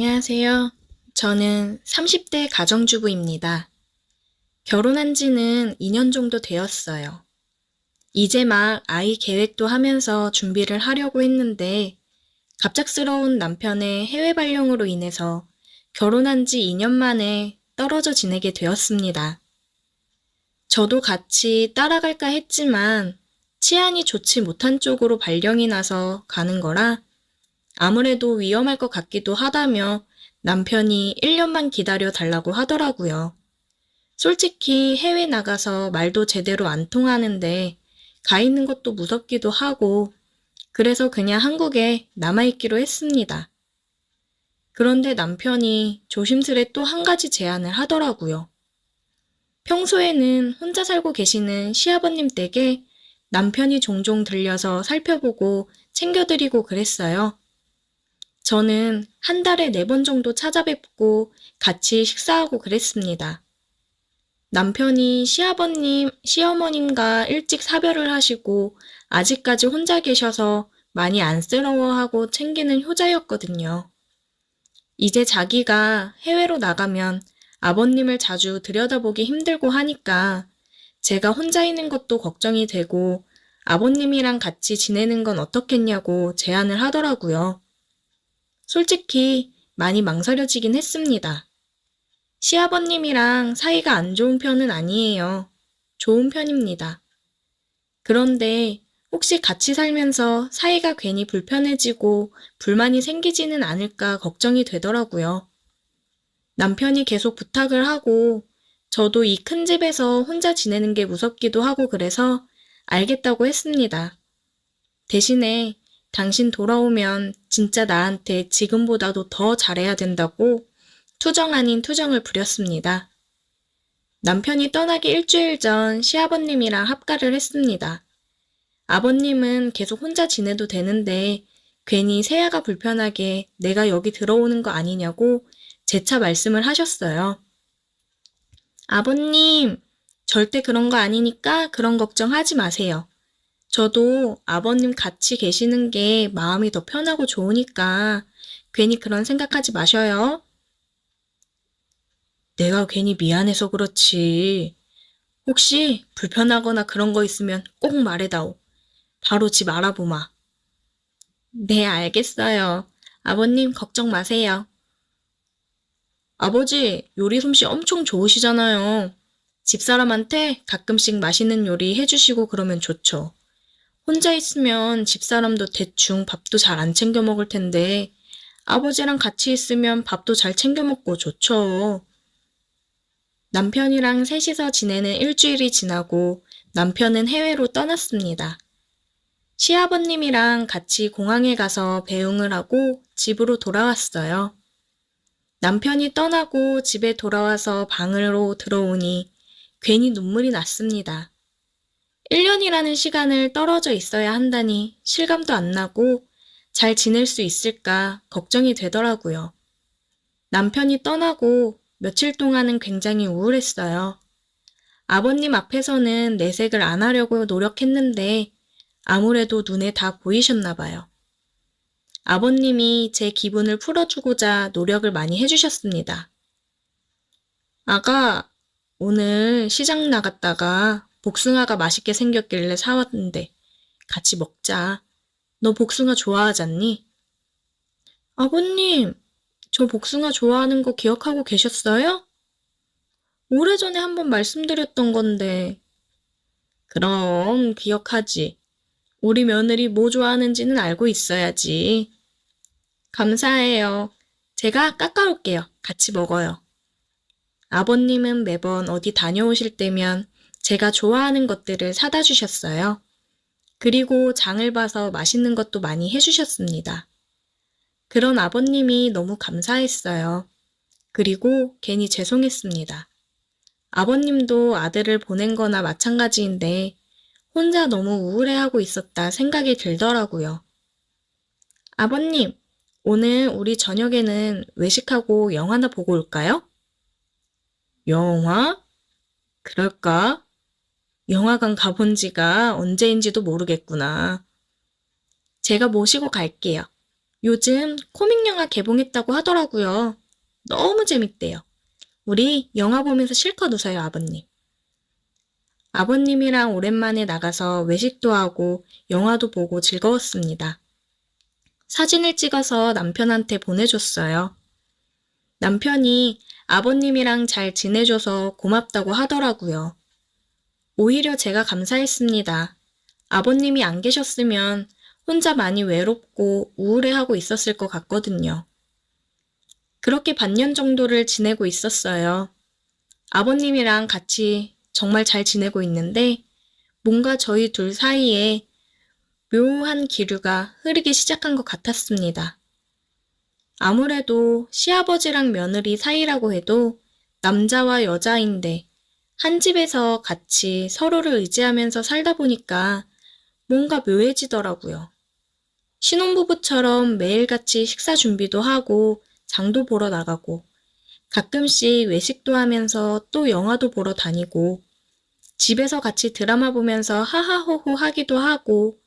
안녕하세요. 저는 30대 가정주부입니다. 결혼한 지는 2년 정도 되었어요. 이제 막 아이 계획도 하면서 준비를 하려고 했는데 갑작스러운 남편의 해외 발령으로 인해서 결혼한 지 2년 만에 떨어져 지내게 되었습니다. 저도 같이 따라갈까 했지만 치안이 좋지 못한 쪽으로 발령이 나서 가는 거라 아무래도 위험할 것 같기도 하다며 남편이 1년만 기다려 달라고 하더라고요. 솔직히 해외 나가서 말도 제대로 안 통하는데 가 있는 것도 무섭기도 하고 그래서 그냥 한국에 남아있기로 했습니다. 그런데 남편이 조심스레 또 한 가지 제안을 하더라고요. 평소에는 혼자 살고 계시는 시아버님 댁에 남편이 종종 들려서 살펴보고 챙겨드리고 그랬어요. 저는 한 달에 4번 정도 찾아뵙고 같이 식사하고 그랬습니다. 남편이 시아버님, 시어머님과 일찍 사별을 하시고 아직까지 혼자 계셔서 많이 안쓰러워하고 챙기는 효자였거든요. 이제 자기가 해외로 나가면 아버님을 자주 들여다보기 힘들고 하니까 제가 혼자 있는 것도 걱정이 되고 아버님이랑 같이 지내는 건 어떻겠냐고 제안을 하더라고요. 솔직히 많이 망설여지긴 했습니다. 시아버님이랑 사이가 안 좋은 편은 아니에요. 좋은 편입니다. 그런데 혹시 같이 살면서 사이가 괜히 불편해지고 불만이 생기지는 않을까 걱정이 되더라고요. 남편이 계속 부탁을 하고 저도 이 큰 집에서 혼자 지내는 게 무섭기도 하고 그래서 알겠다고 했습니다. 대신에 당신 돌아오면 진짜 나한테 지금보다도 더 잘해야 된다고 투정 아닌 투정을 부렸습니다. 남편이 떠나기 일주일 전 시아버님이랑 합가를 했습니다. 아버님은 계속 혼자 지내도 되는데 괜히 세아가 불편하게 내가 여기 들어오는 거 아니냐고 재차 말씀을 하셨어요. 아버님, 절대 그런 거 아니니까 그런 걱정하지 마세요. 저도 아버님 같이 계시는 게 마음이 더 편하고 좋으니까 괜히 그런 생각하지 마셔요. 내가 괜히 미안해서 그렇지. 혹시 불편하거나 그런 거 있으면 꼭 말해다오. 바로 집 알아보마. 네, 알겠어요. 아버님 걱정 마세요. 아버지, 요리 솜씨 엄청 좋으시잖아요. 집사람한테 가끔씩 맛있는 요리 해주시고 그러면 좋죠. 혼자 있으면 집사람도 대충 밥도 잘 안 챙겨 먹을 텐데 아버지랑 같이 있으면 밥도 잘 챙겨 먹고 좋죠. 남편이랑 셋이서 지내는 일주일이 지나고 남편은 해외로 떠났습니다. 시아버님이랑 같이 공항에 가서 배웅을 하고 집으로 돌아왔어요. 남편이 떠나고 집에 돌아와서 방으로 들어오니 괜히 눈물이 났습니다. 1년이라는 시간을 떨어져 있어야 한다니 실감도 안 나고 잘 지낼 수 있을까 걱정이 되더라고요. 남편이 떠나고 며칠 동안은 굉장히 우울했어요. 아버님 앞에서는 내색을 안 하려고 노력했는데 아무래도 눈에 다 보이셨나 봐요. 아버님이 제 기분을 풀어주고자 노력을 많이 해주셨습니다. 아가, 오늘 시장 나갔다가 복숭아가 맛있게 생겼길래 사왔는데 같이 먹자. 너 복숭아 좋아하잖니? 아버님, 저 복숭아 좋아하는 거 기억하고 계셨어요? 오래전에 한번 말씀드렸던 건데. 그럼 기억하지. 우리 며느리 뭐 좋아하는지는 알고 있어야지. 감사해요. 제가 깎아올게요. 같이 먹어요. 아버님은 매번 어디 다녀오실 때면 제가 좋아하는 것들을 사다 주셨어요. 그리고 장을 봐서 맛있는 것도 많이 해주셨습니다. 그런 아버님이 너무 감사했어요. 그리고 괜히 죄송했습니다. 아버님도 아들을 보낸 거나 마찬가지인데 혼자 너무 우울해하고 있었다 생각이 들더라고요. 아버님, 오늘 우리 저녁에는 외식하고 영화나 보고 올까요? 영화? 그럴까? 영화관 가본 지가 언제인지도 모르겠구나. 제가 모시고 갈게요. 요즘 코믹 영화 개봉했다고 하더라고요. 너무 재밌대요. 우리 영화 보면서 실컷 웃어요, 아버님. 아버님이랑 오랜만에 나가서 외식도 하고 영화도 보고 즐거웠습니다. 사진을 찍어서 남편한테 보내줬어요. 남편이 아버님이랑 잘 지내줘서 고맙다고 하더라고요. 오히려 제가 감사했습니다. 아버님이 안 계셨으면 혼자 많이 외롭고 우울해하고 있었을 것 같거든요. 그렇게 반년 정도를 지내고 있었어요. 아버님이랑 같이 정말 잘 지내고 있는데 뭔가 저희 둘 사이에 묘한 기류가 흐르기 시작한 것 같았습니다. 아무래도 시아버지랑 며느리 사이라고 해도 남자와 여자인데 한 집에서 같이 서로를 의지하면서 살다 보니까 뭔가 묘해지더라고요. 신혼부부처럼 매일같이 식사 준비도 하고 장도 보러 나가고 가끔씩 외식도 하면서 또 영화도 보러 다니고 집에서 같이 드라마 보면서 하하호호 하기도 하고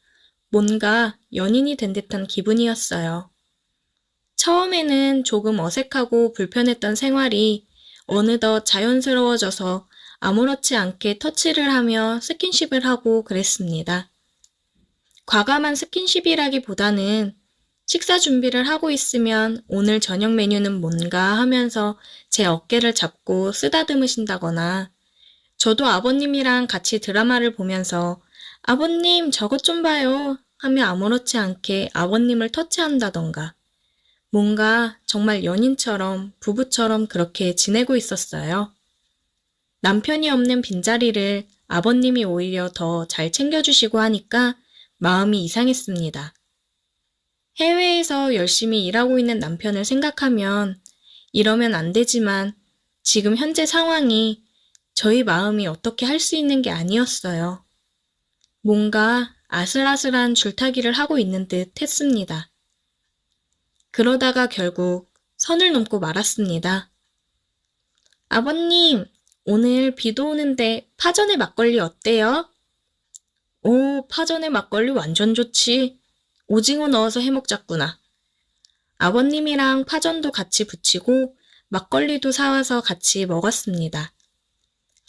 뭔가 연인이 된 듯한 기분이었어요. 처음에는 조금 어색하고 불편했던 생활이 어느덧 자연스러워져서 아무렇지 않게 터치를 하며 스킨십을 하고 그랬습니다. 과감한 스킨십이라기보다는 식사 준비를 하고 있으면 오늘 저녁 메뉴는 뭔가 하면서 제 어깨를 잡고 쓰다듬으신다거나 저도 아버님이랑 같이 드라마를 보면서 아버님 저것 좀 봐요 하며 아무렇지 않게 아버님을 터치한다던가 뭔가 정말 연인처럼 부부처럼 그렇게 지내고 있었어요. 남편이 없는 빈자리를 아버님이 오히려 더 잘 챙겨주시고 하니까 마음이 이상했습니다. 해외에서 열심히 일하고 있는 남편을 생각하면 이러면 안 되지만 지금 현재 상황이 저희 마음이 어떻게 할 수 있는 게 아니었어요. 뭔가 아슬아슬한 줄타기를 하고 있는 듯 했습니다. 그러다가 결국 선을 넘고 말았습니다. 아버님, 오늘 비도 오는데 파전에 막걸리 어때요? 오, 파전에 막걸리 완전 좋지. 오징어 넣어서 해먹자꾸나. 아버님이랑 파전도 같이 부치고 막걸리도 사와서 같이 먹었습니다.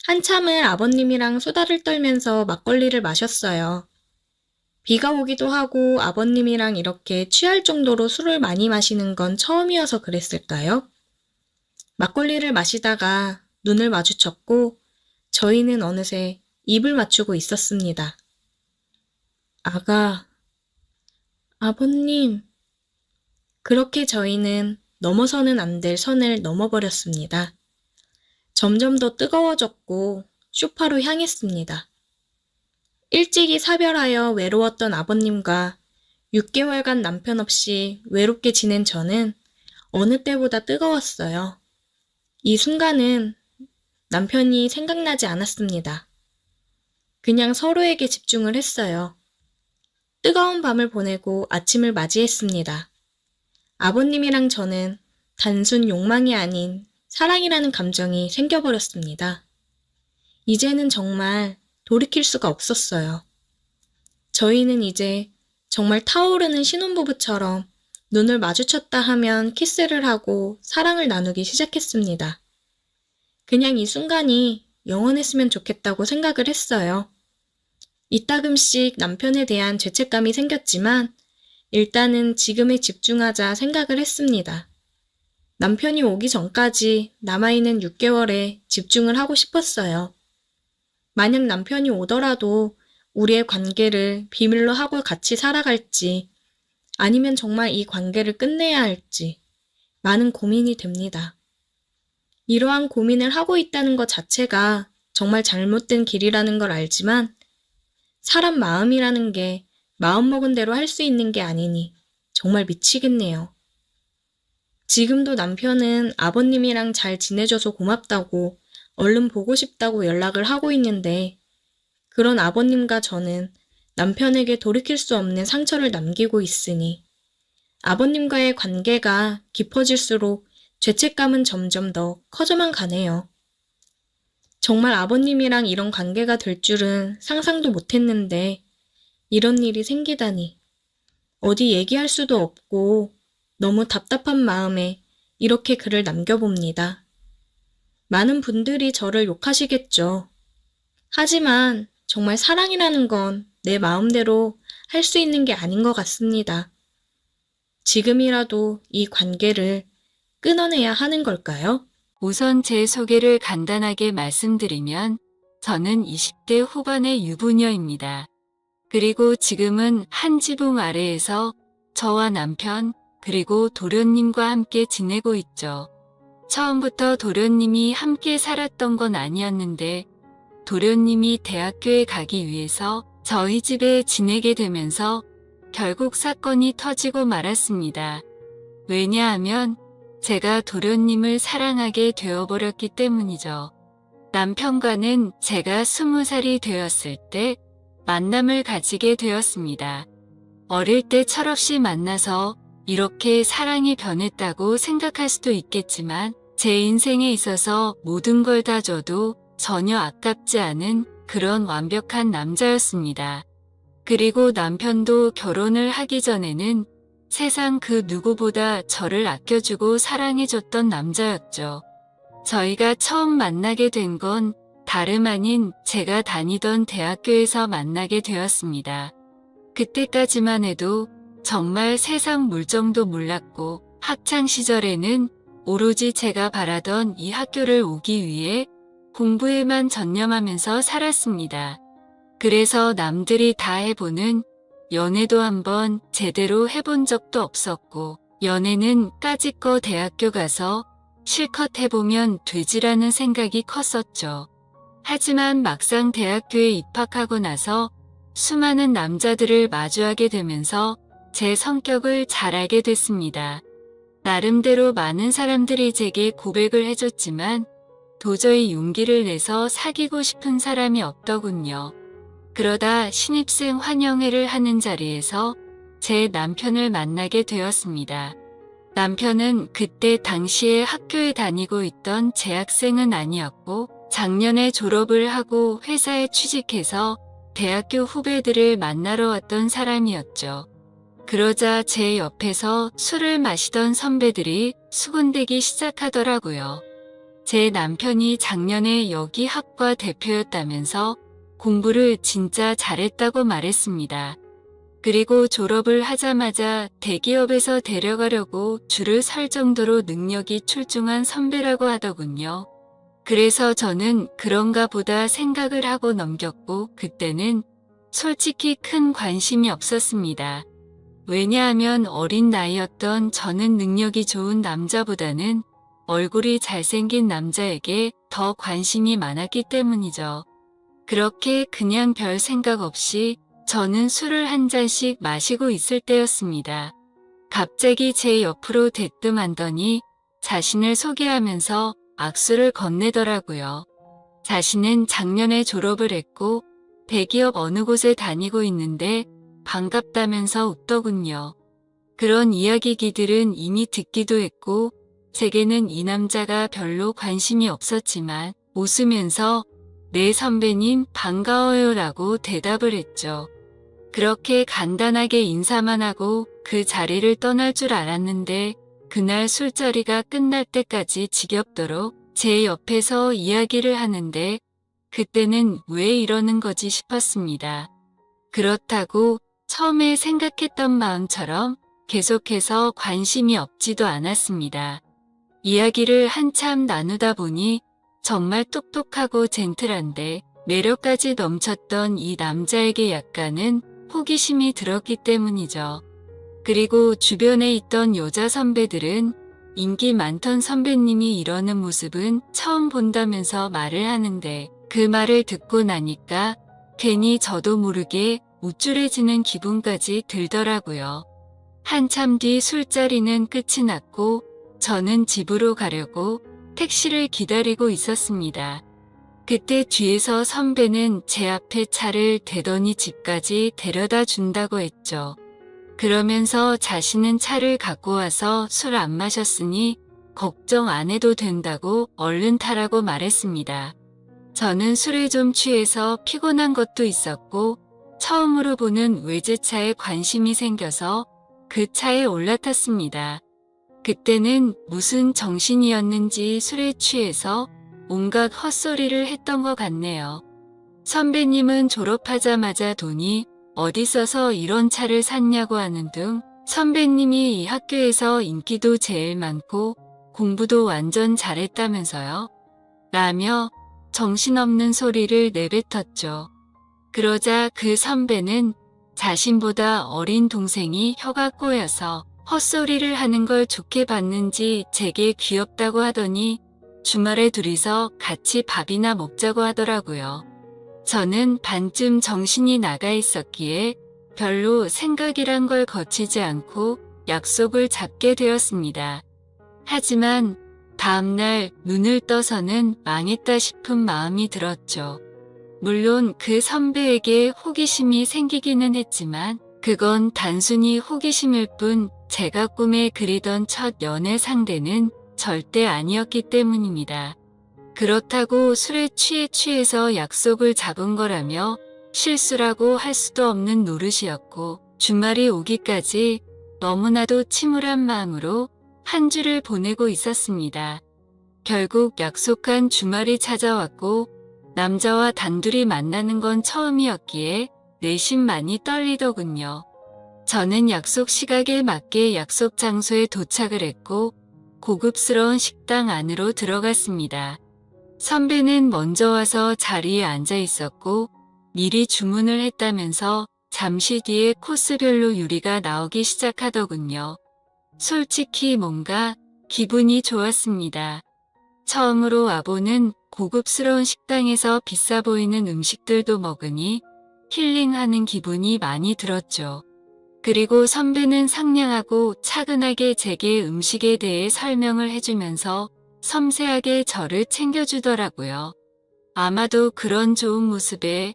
한참을 아버님이랑 수다를 떨면서 막걸리를 마셨어요. 비가 오기도 하고 아버님이랑 이렇게 취할 정도로 술을 많이 마시는 건 처음이어서 그랬을까요? 막걸리를 마시다가 눈을 마주쳤고 저희는 어느새 입을 맞추고 있었습니다. 아가, 아버님. 그렇게 저희는 넘어서는 안 될 선을 넘어버렸습니다. 점점 더 뜨거워졌고 소파로 향했습니다. 일찍이 사별하여 외로웠던 아버님과 6개월간 남편 없이 외롭게 지낸 저는 어느 때보다 뜨거웠어요. 이 순간은 남편이 생각나지 않았습니다. 그냥 서로에게 집중을 했어요. 뜨거운 밤을 보내고 아침을 맞이했습니다. 아버님이랑 저는 단순 욕망이 아닌 사랑이라는 감정이 생겨버렸습니다. 이제는 정말 돌이킬 수가 없었어요. 저희는 이제 정말 타오르는 신혼부부처럼 눈을 마주쳤다 하면 키스를 하고 사랑을 나누기 시작했습니다. 그냥 이 순간이 영원했으면 좋겠다고 생각을 했어요. 이따금씩 남편에 대한 죄책감이 생겼지만 일단은 지금에 집중하자 생각을 했습니다. 남편이 오기 전까지 남아있는 6개월에 집중을 하고 싶었어요. 만약 남편이 오더라도 우리의 관계를 비밀로 하고 같이 살아갈지 아니면 정말 이 관계를 끝내야 할지 많은 고민이 됩니다. 이러한 고민을 하고 있다는 것 자체가 정말 잘못된 길이라는 걸 알지만 사람 마음이라는 게 마음먹은 대로 할 수 있는 게 아니니 정말 미치겠네요. 지금도 남편은 아버님이랑 잘 지내줘서 고맙다고 얼른 보고 싶다고 연락을 하고 있는데 그런 아버님과 저는 남편에게 돌이킬 수 없는 상처를 남기고 있으니 아버님과의 관계가 깊어질수록 죄책감은 점점 더 커져만 가네요. 정말 아버님이랑 이런 관계가 될 줄은 상상도 못했는데 이런 일이 생기다니 어디 얘기할 수도 없고 너무 답답한 마음에 이렇게 글을 남겨봅니다. 많은 분들이 저를 욕하시겠죠. 하지만 정말 사랑이라는 건 내 마음대로 할 수 있는 게 아닌 것 같습니다. 지금이라도 이 관계를 끊어내야 하는 걸까요? 우선 제 소개를 간단하게 말씀드리면 저는 20대 후반의 유부녀입니다. 그리고 지금은 한 지붕 아래에서 저와 남편 그리고 도련님과 함께 지내고 있죠. 처음부터 도련님이 함께 살았던 건 아니었는데 도련님이 대학교에 가기 위해서 저희 집에 지내게 되면서 결국 사건이 터지고 말았습니다. 왜냐하면 제가 도련님을 사랑하게 되어버렸기 때문이죠. 남편과는 제가 20살이 되었을 때 만남을 가지게 되었습니다. 어릴 때 철없이 만나서 이렇게 사랑이 변했다고 생각할 수도 있겠지만 제 인생에 있어서 모든 걸 다 줘도 전혀 아깝지 않은 그런 완벽한 남자였습니다. 그리고 남편도 결혼을 하기 전에는 세상 그 누구보다 저를 아껴주고 사랑해줬던 남자였죠. 저희가 처음 만나게 된 건 다름 아닌 제가 다니던 대학교에서 만나게 되었습니다. 그때까지만 해도 정말 세상 물정도 몰랐고 학창 시절에는 오로지 제가 바라던 이 학교를 오기 위해 공부에만 전념하면서 살았습니다. 그래서 남들이 다 해보는 연애도 한번 제대로 해본 적도 없었고 연애는 까짓거 대학교 가서 실컷 해보면 되지라는 생각이 컸었죠. 하지만 막상 대학교에 입학하고 나서 수많은 남자들을 마주하게 되면서 제 성격을 잘 알게 됐습니다. 나름대로 많은 사람들이 제게 고백을 해줬지만 도저히 용기를 내서 사귀고 싶은 사람이 없더군요. 그러다 신입생 환영회를 하는 자리에서 제 남편을 만나게 되었습니다. 남편은 그때 당시에 학교에 다니고 있던 재학생은 아니었고 작년에 졸업을 하고 회사에 취직해서 대학교 후배들을 만나러 왔던 사람이었죠. 그러자 제 옆에서 술을 마시던 선배들이 수군대기 시작하더라고요. 제 남편이 작년에 여기 학과 대표였다면서 공부를 진짜 잘했다고 말했습니다. 그리고 졸업을 하자마자 대기업에서 데려가려고 줄을 설 정도로 능력이 출중한 선배라고 하더군요. 그래서 저는 그런가 보다 생각을 하고 넘겼고 그때는 솔직히 큰 관심이 없었습니다. 왜냐하면 어린 나이였던 저는 능력이 좋은 남자보다는 얼굴이 잘생긴 남자에게 더 관심이 많았기 때문이죠. 그렇게 그냥 별 생각 없이 저는 술을 한 잔씩 마시고 있을 때였습니다. 갑자기 제 옆으로 대뜸하더니 자신을 소개하면서 악수를 건네더라고요. 자신은 작년에 졸업을 했고 대기업 어느 곳에 다니고 있는데 반갑다면서 웃더군요. 그런 이야기들은 이미 듣기도 했고 제게는 이 남자가 별로 관심이 없었지만 웃으면서 네 선배님 반가워요 라고 대답을 했죠. 그렇게 간단하게 인사만 하고 그 자리를 떠날 줄 알았는데 그날 술자리가 끝날 때까지 지겹도록 제 옆에서 이야기를 하는데 그때는 왜 이러는 거지 싶었습니다. 그렇다고 처음에 생각했던 마음처럼 계속해서 관심이 없지도 않았습니다. 이야기를 한참 나누다 보니 정말 똑똑하고 젠틀한데 매력까지 넘쳤던 이 남자에게 약간은 호기심이 들었기 때문이죠. 그리고 주변에 있던 여자 선배들은 인기 많던 선배님이 이러는 모습은 처음 본다면서 말을 하는데 그 말을 듣고 나니까 괜히 저도 모르게 우쭐해지는 기분까지 들더라고요. 한참 뒤 술자리는 끝이 났고 저는 집으로 가려고 택시를 기다리고 있었습니다. 그때 뒤에서 선배는 제 앞에 차를 대더니 집까지 데려다 준다고 했죠. 그러면서 자신은 차를 갖고 와서 술 안 마셨으니 걱정 안 해도 된다고 얼른 타라고 말했습니다. 저는 술에 좀 취해서 피곤한 것도 있었고 처음으로 보는 외제차에 관심이 생겨서 그 차에 올라탔습니다. 그때는 무슨 정신이었는지 술에 취해서 온갖 헛소리를 했던 것 같네요. 선배님은 졸업하자마자 돈이 어디 있어서 이런 차를 샀냐고 하는 등 선배님이 이 학교에서 인기도 제일 많고 공부도 완전 잘했다면서요. 라며 정신없는 소리를 내뱉었죠. 그러자 그 선배는 자신보다 어린 동생이 혀가 꼬여서 헛소리를 하는 걸 좋게 봤는지 제게 귀엽다고 하더니 주말에 둘이서 같이 밥이나 먹자고 하더라고요. 저는 반쯤 정신이 나가 있었기에 별로 생각이란 걸 거치지 않고 약속을 잡게 되었습니다. 하지만 다음날 눈을 떠서는 망했다 싶은 마음이 들었죠. 물론 그 선배에게 호기심이 생기기는 했지만 그건 단순히 호기심일 뿐 제가 꿈에 그리던 첫 연애 상대는 절대 아니었기 때문입니다. 그렇다고 술에 취해서 약속을 잡은 거라며 실수라고 할 수도 없는 노릇이었고 주말이 오기까지 너무나도 침울한 마음으로 한 주를 보내고 있었습니다. 결국 약속한 주말이 찾아왔고 남자와 단둘이 만나는 건 처음이었기에 내심 많이 떨리더군요. 저는 약속 시각에 맞게 약속 장소에 도착을 했고 고급스러운 식당 안으로 들어갔습니다. 선배는 먼저 와서 자리에 앉아 있었고 미리 주문을 했다면서 잠시 뒤에 코스별로 요리가 나오기 시작하더군요. 솔직히 뭔가 기분이 좋았습니다. 처음으로 와보는 고급스러운 식당에서 비싸 보이는 음식들도 먹으니 힐링하는 기분이 많이 들었죠. 그리고 선배는 상냥하고 차근하게 제게 음식에 대해 설명을 해주면서 섬세하게 저를 챙겨주더라고요. 아마도 그런 좋은 모습에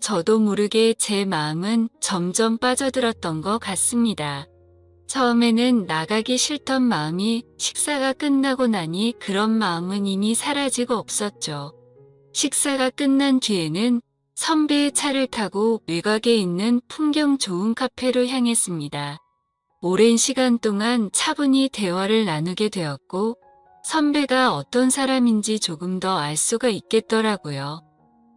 저도 모르게 제 마음은 점점 빠져들었던 것 같습니다. 처음에는 나가기 싫던 마음이 식사가 끝나고 나니 그런 마음은 이미 사라지고 없었죠. 식사가 끝난 뒤에는 선배의 차를 타고 외곽에 있는 풍경 좋은 카페로 향했습니다. 오랜 시간 동안 차분히 대화를 나누게 되었고 선배가 어떤 사람인지 조금 더 알 수가 있겠더라고요.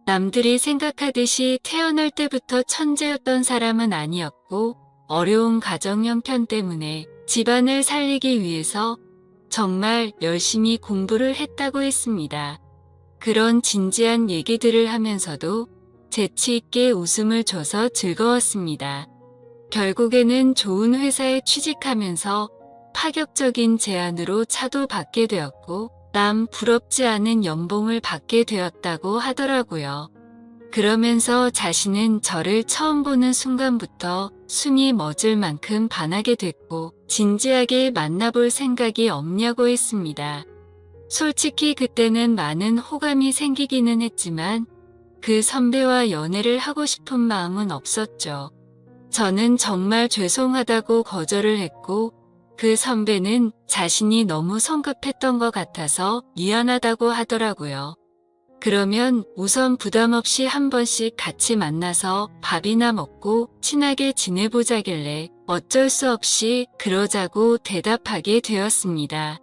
남들이 생각하듯이 태어날 때부터 천재였던 사람은 아니었고 어려운 가정 형편 때문에 집안을 살리기 위해서 정말 열심히 공부를 했다고 했습니다. 그런 진지한 얘기들을 하면서도 재치 있게 웃음을 줘서 즐거웠습니다. 결국에는 좋은 회사에 취직하면서 파격적인 제안으로 차도 받게 되었고 남 부럽지 않은 연봉을 받게 되었다고 하더라고요. 그러면서 자신은 저를 처음 보는 순간부터 숨이 멎을 만큼 반하게 됐고 진지하게 만나볼 생각이 없냐고 했습니다. 솔직히 그때는 많은 호감이 생기기는 했지만 그 선배와 연애를 하고 싶은 마음은 없었죠. 저는 정말 죄송하다고 거절을 했고 그 선배는 자신이 너무 성급했던 것 같아서 미안하다고 하더라고요. 그러면 우선 부담 없이 한 번씩 같이 만나서 밥이나 먹고 친하게 지내보자길래 어쩔 수 없이 그러자고 대답하게 되었습니다.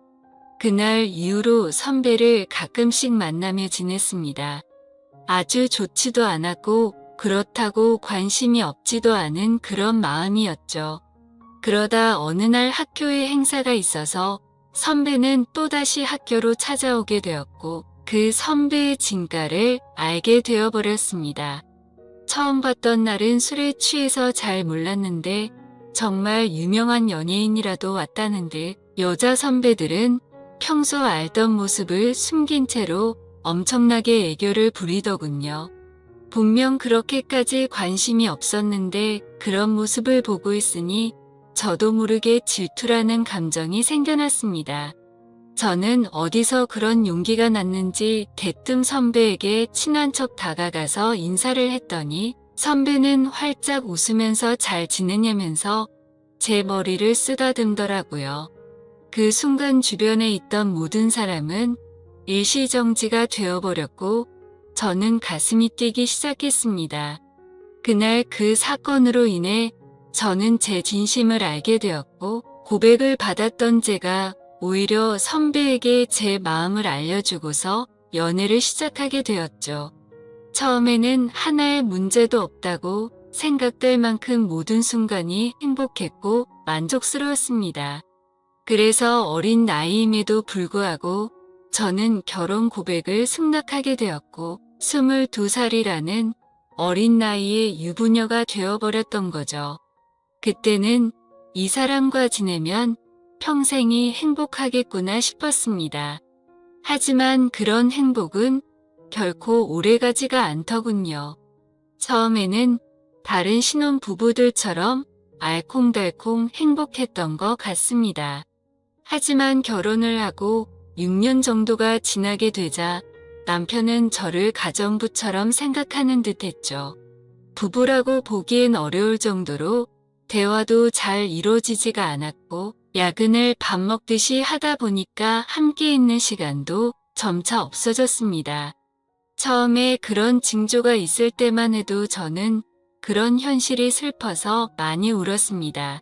그날 이후로 선배를 가끔씩 만나며 지냈습니다. 아주 좋지도 않았고 그렇다고 관심이 없지도 않은 그런 마음이었죠. 그러다 어느 날 학교에 행사가 있어서 선배는 또다시 학교로 찾아오게 되었고 그 선배의 진가를 알게 되어버렸습니다. 처음 봤던 날은 술에 취해서 잘 몰랐는데 정말 유명한 연예인이라도 왔다는 듯 여자 선배들은 평소 알던 모습을 숨긴 채로 엄청나게 애교를 부리더군요. 분명 그렇게까지 관심이 없었는데 그런 모습을 보고 있으니 저도 모르게 질투라는 감정이 생겨났습니다. 저는 어디서 그런 용기가 났는지 대뜸 선배에게 친한 척 다가가서 인사를 했더니 선배는 활짝 웃으면서 잘 지내냐면서 제 머리를 쓰다듬더라고요. 그 순간 주변에 있던 모든 사람은 일시정지가 되어버렸고 저는 가슴이 뛰기 시작했습니다. 그날 그 사건으로 인해 저는 제 진심을 알게 되었고 고백을 받았던 제가 오히려 선배에게 제 마음을 알려주고서 연애를 시작하게 되었죠. 처음에는 하나의 문제도 없다고 생각될 만큼 모든 순간이 행복했고 만족스러웠습니다. 그래서 어린 나이임에도 불구하고 저는 결혼 고백을 승낙하게 되었고 22살이라는 어린 나이에 유부녀가 되어버렸던 거죠. 그때는 이 사람과 지내면 평생이 행복하겠구나 싶었습니다. 하지만 그런 행복은 결코 오래가지가 않더군요. 처음에는 다른 신혼 부부들처럼 알콩달콩 행복했던 것 같습니다. 하지만 결혼을 하고 6년 정도가 지나게 되자 남편은 저를 가정부처럼 생각하는 듯 했죠. 부부라고 보기엔 어려울 정도로 대화도 잘 이루어지지가 않았고 야근을 밥 먹듯이 하다 보니까 함께 있는 시간도 점차 없어졌습니다. 처음에 그런 징조가 있을 때만 해도 저는 그런 현실이 슬퍼서 많이 울었습니다.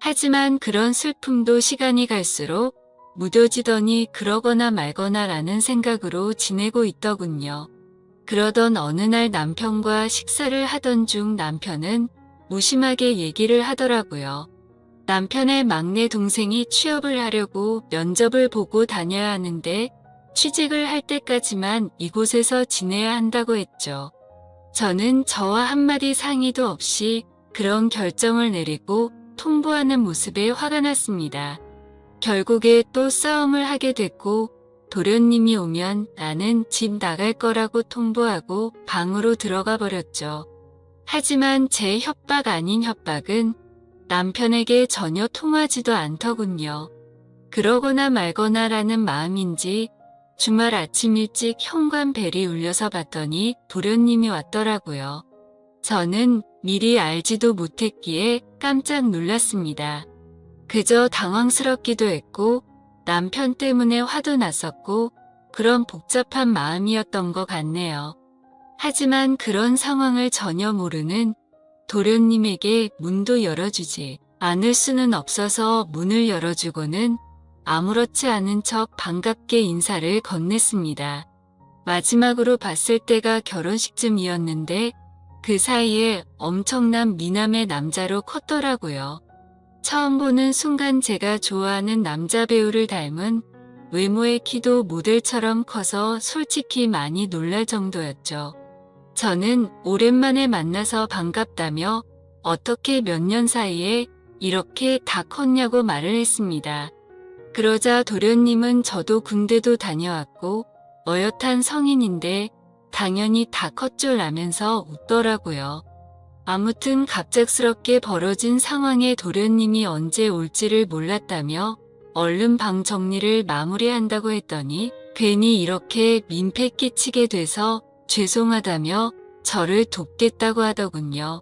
하지만 그런 슬픔도 시간이 갈수록 무뎌지더니 그러거나 말거나라는 생각으로 지내고 있더군요. 그러던 어느 날 남편과 식사를 하던 중 남편은 무심하게 얘기를 하더라고요. 남편의 막내 동생이 취업을 하려고 면접을 보고 다녀야 하는데 취직을 할 때까지만 이곳에서 지내야 한다고 했죠. 저는 저와 한마디 상의도 없이 그런 결정을 내리고 통보하는 모습에 화가 났습니다. 결국에 또 싸움을 하게 됐고 도련님이 오면 나는 집 나갈 거라고 통보하고 방으로 들어가 버렸죠. 하지만 제 협박 아닌 협박은 남편에게 전혀 통하지도 않더군요. 그러거나 말거나라는 마음인지 주말 아침 일찍 현관벨이 울려서 봤더니 도련님이 왔더라고요. 저는 미리 알지도 못했기에 깜짝 놀랐습니다. 그저 당황스럽기도 했고 남편 때문에 화도 났었고 그런 복잡한 마음이었던 것 같네요. 하지만 그런 상황을 전혀 모르는 도련님에게 문도 열어주지 않을 수는 없어서 문을 열어주고는 아무렇지 않은 척 반갑게 인사를 건넸습니다. 마지막으로 봤을 때가 결혼식쯤이었는데 그 사이에 엄청난 미남의 남자로 컸더라고요. 처음 보는 순간 제가 좋아하는 남자 배우를 닮은 외모의 키도 모델처럼 커서 솔직히 많이 놀랄 정도였죠. 저는 오랜만에 만나서 반갑다며 어떻게 몇 년 사이에 이렇게 다 컸냐고 말을 했습니다. 그러자 도련님은 저도 군대도 다녀왔고 어엿한 성인인데 당연히 다 컸죠 라면서 웃더라고요. 아무튼 갑작스럽게 벌어진 상황에 도련님이 언제 올지를 몰랐다며 얼른 방 정리를 마무리한다고 했더니 괜히 이렇게 민폐 끼치게 돼서 죄송하다며 저를 돕겠다고 하더군요.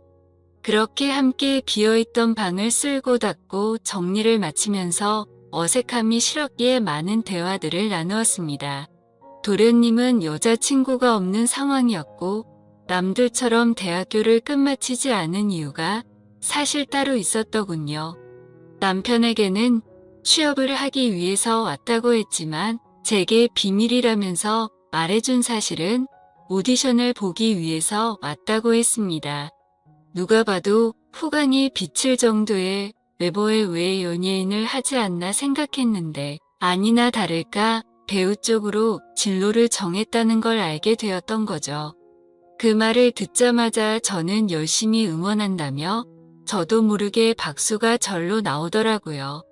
그렇게 함께 비어있던 방을 쓸고 닫고 정리를 마치면서 어색함이 실었기에 많은 대화들을 나누었습니다. 도련님은 여자친구가 없는 상황이었고 남들처럼 대학교를 끝마치지 않은 이유가 사실 따로 있었더군요. 남편에게는 취업을 하기 위해서 왔다고 했지만 제게 비밀이라면서 말해준 사실은 오디션을 보기 위해서 왔다고 했습니다. 누가 봐도 후광이 비칠 정도의 외모에 왜 연예인을 하지 않나 생각했는데 아니나 다를까 배우 쪽으로 진로를 정했다는 걸 알게 되었던 거죠. 그 말을 듣자마자 저는 열심히 응원한다며 저도 모르게 박수가 절로 나오더라고요.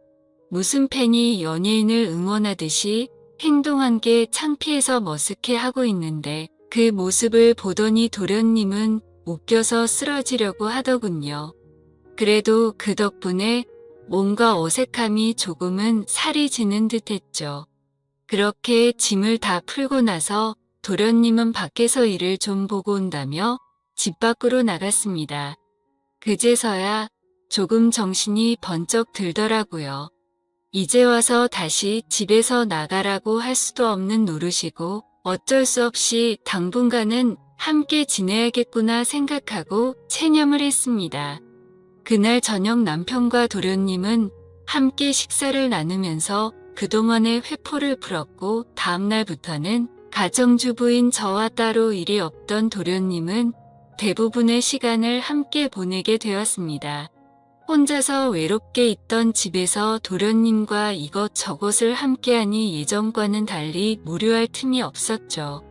무슨 팬이 연예인을 응원하듯이 행동한 게 창피해서 머쓱해하고 있는데 그 모습을 보더니 도련님은 웃겨서 쓰러지려고 하더군요. 그래도 그 덕분에 뭔가 어색함이 조금은 살이 지는 듯 했죠. 그렇게 짐을 다 풀고 나서 도련님은 밖에서 일을 좀 보고 온다며 집 밖으로 나갔습니다. 그제서야 조금 정신이 번쩍 들더라고요. 이제 와서 다시 집에서 나가라고 할 수도 없는 노릇이고 어쩔 수 없이 당분간은 함께 지내야겠구나 생각하고 체념을 했습니다. 그날 저녁 남편과 도련님은 함께 식사를 나누면서 그동안의 회포를 풀었고 다음날부터는 가정주부인 저와 따로 일이 없던 도련님은 대부분의 시간을 함께 보내게 되었습니다. 혼자서 외롭게 있던 집에서 도련님과 이것저것을 함께하니 예전과는 달리 무료할 틈이 없었죠.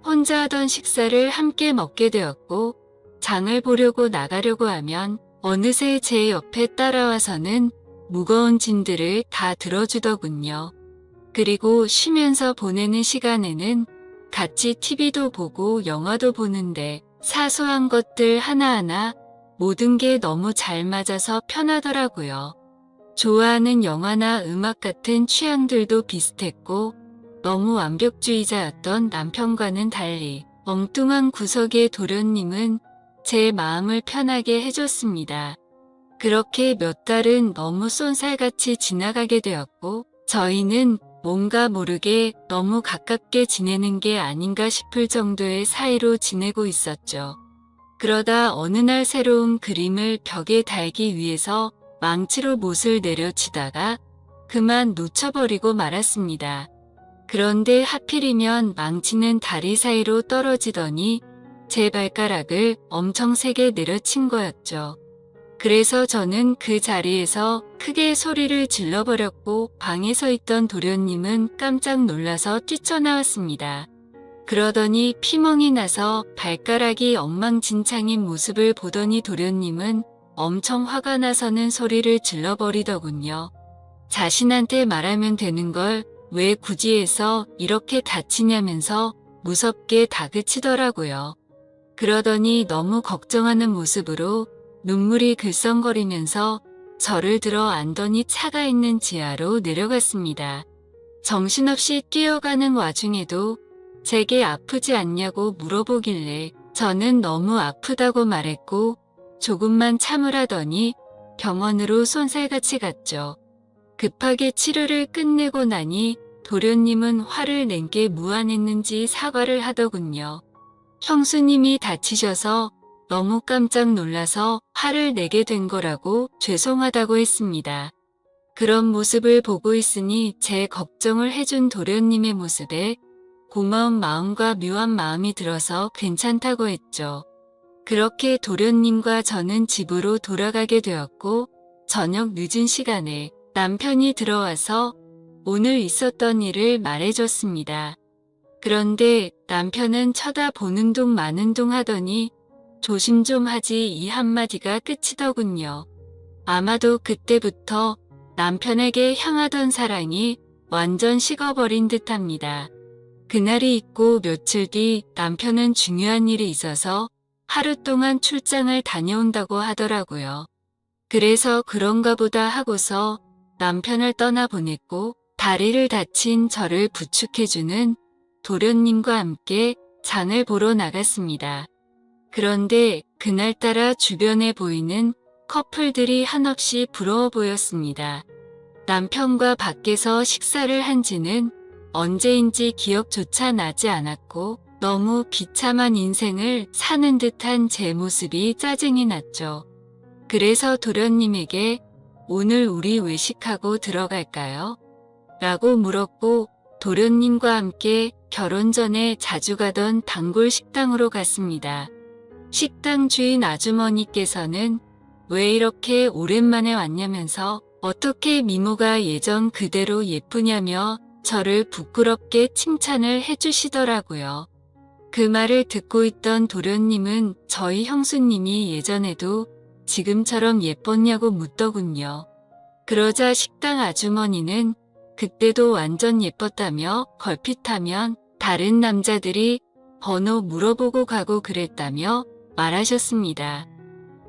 혼자 하던 식사를 함께 먹게 되었고 장을 보려고 나가려고 하면 어느새 제 옆에 따라와서는 무거운 짐들을 다 들어주더군요. 그리고 쉬면서 보내는 시간에는 같이 TV도 보고 영화도 보는데 사소한 것들 하나하나 모든 게 너무 잘 맞아서 편하더라고요. 좋아하는 영화나 음악 같은 취향들도 비슷했고 너무 완벽주의자였던 남편과는 달리 엉뚱한 구석의 도련님은 제 마음을 편하게 해줬습니다. 그렇게 몇 달은 너무 쏜살같이 지나가게 되었고 저희는 뭔가 모르게 너무 가깝게 지내는 게 아닌가 싶을 정도의 사이로 지내고 있었죠. 그러다 어느 날 새로운 그림을 벽에 달기 위해서 망치로 못을 내려치다가 그만 놓쳐버리고 말았습니다. 그런데 하필이면 망치는 다리 사이로 떨어지더니 제 발가락을 엄청 세게 내려친 거였죠. 그래서 저는 그 자리에서 크게 소리를 질러버렸고 방에 서 있던 도련님은 깜짝 놀라서 뛰쳐나왔습니다. 그러더니 피멍이 나서 발가락이 엉망진창인 모습을 보더니 도련님은 엄청 화가 나서는 소리를 질러버리더군요. 자신한테 말하면 되는 걸 왜 굳이 해서 이렇게 다치냐면서 무섭게 다그치더라고요. 그러더니 너무 걱정하는 모습으로 눈물이 글썽거리면서 저를 들어 안더니 차가 있는 지하로 내려갔습니다. 정신없이 뛰어가는 와중에도 제게 아프지 않냐고 물어보길래 저는 너무 아프다고 말했고 조금만 참으라더니 병원으로 쏜살같이 갔죠. 급하게 치료를 끝내고 나니 도련님은 화를 낸 게 무안했는지 사과를 하더군요. 형수님이 다치셔서 너무 깜짝 놀라서 화를 내게 된 거라고 죄송하다고 했습니다. 그런 모습을 보고 있으니 제 걱정을 해준 도련님의 모습에 고마운 마음과 묘한 마음이 들어서 괜찮다고 했죠. 그렇게 도련님과 저는 집으로 돌아가게 되었고 저녁 늦은 시간에 남편이 들어와서 오늘 있었던 일을 말해줬습니다. 그런데 남편은 쳐다보는 둥 마는 둥 하더니 조심 좀 하지 이 한마디가 끝이더군요. 아마도 그때부터 남편에게 향하던 사랑이 완전 식어버린 듯합니다. 그날이 있고 며칠 뒤 남편은 중요한 일이 있어서 하루 동안 출장을 다녀온다고 하더라고요. 그래서 그런가 보다 하고서 남편을 떠나보냈고 다리를 다친 저를 부축해주는 도련님과 함께 장을 보러 나갔습니다. 그런데 그날따라 주변에 보이는 커플들이 한없이 부러워 보였습니다. 남편과 밖에서 식사를 한 지는 언제인지 기억조차 나지 않았고 너무 비참한 인생을 사는 듯한 제 모습이 짜증이 났죠. 그래서 도련님에게 오늘 우리 외식하고 들어갈까요? 라고 물었고 도련님과 함께 결혼 전에 자주 가던 단골 식당으로 갔습니다. 식당 주인 아주머니께서는 왜 이렇게 오랜만에 왔냐면서 어떻게 미모가 예전 그대로 예쁘냐며 저를 부끄럽게 칭찬을 해주시더라고요. 그 말을 듣고 있던 도련님은 저희 형수님이 예전에도 지금처럼 예뻤냐고 묻더군요. 그러자 식당 아주머니는 그때도 완전 예뻤다며 걸핏하면 다른 남자들이 번호 물어보고 가고 그랬다며 말하셨습니다.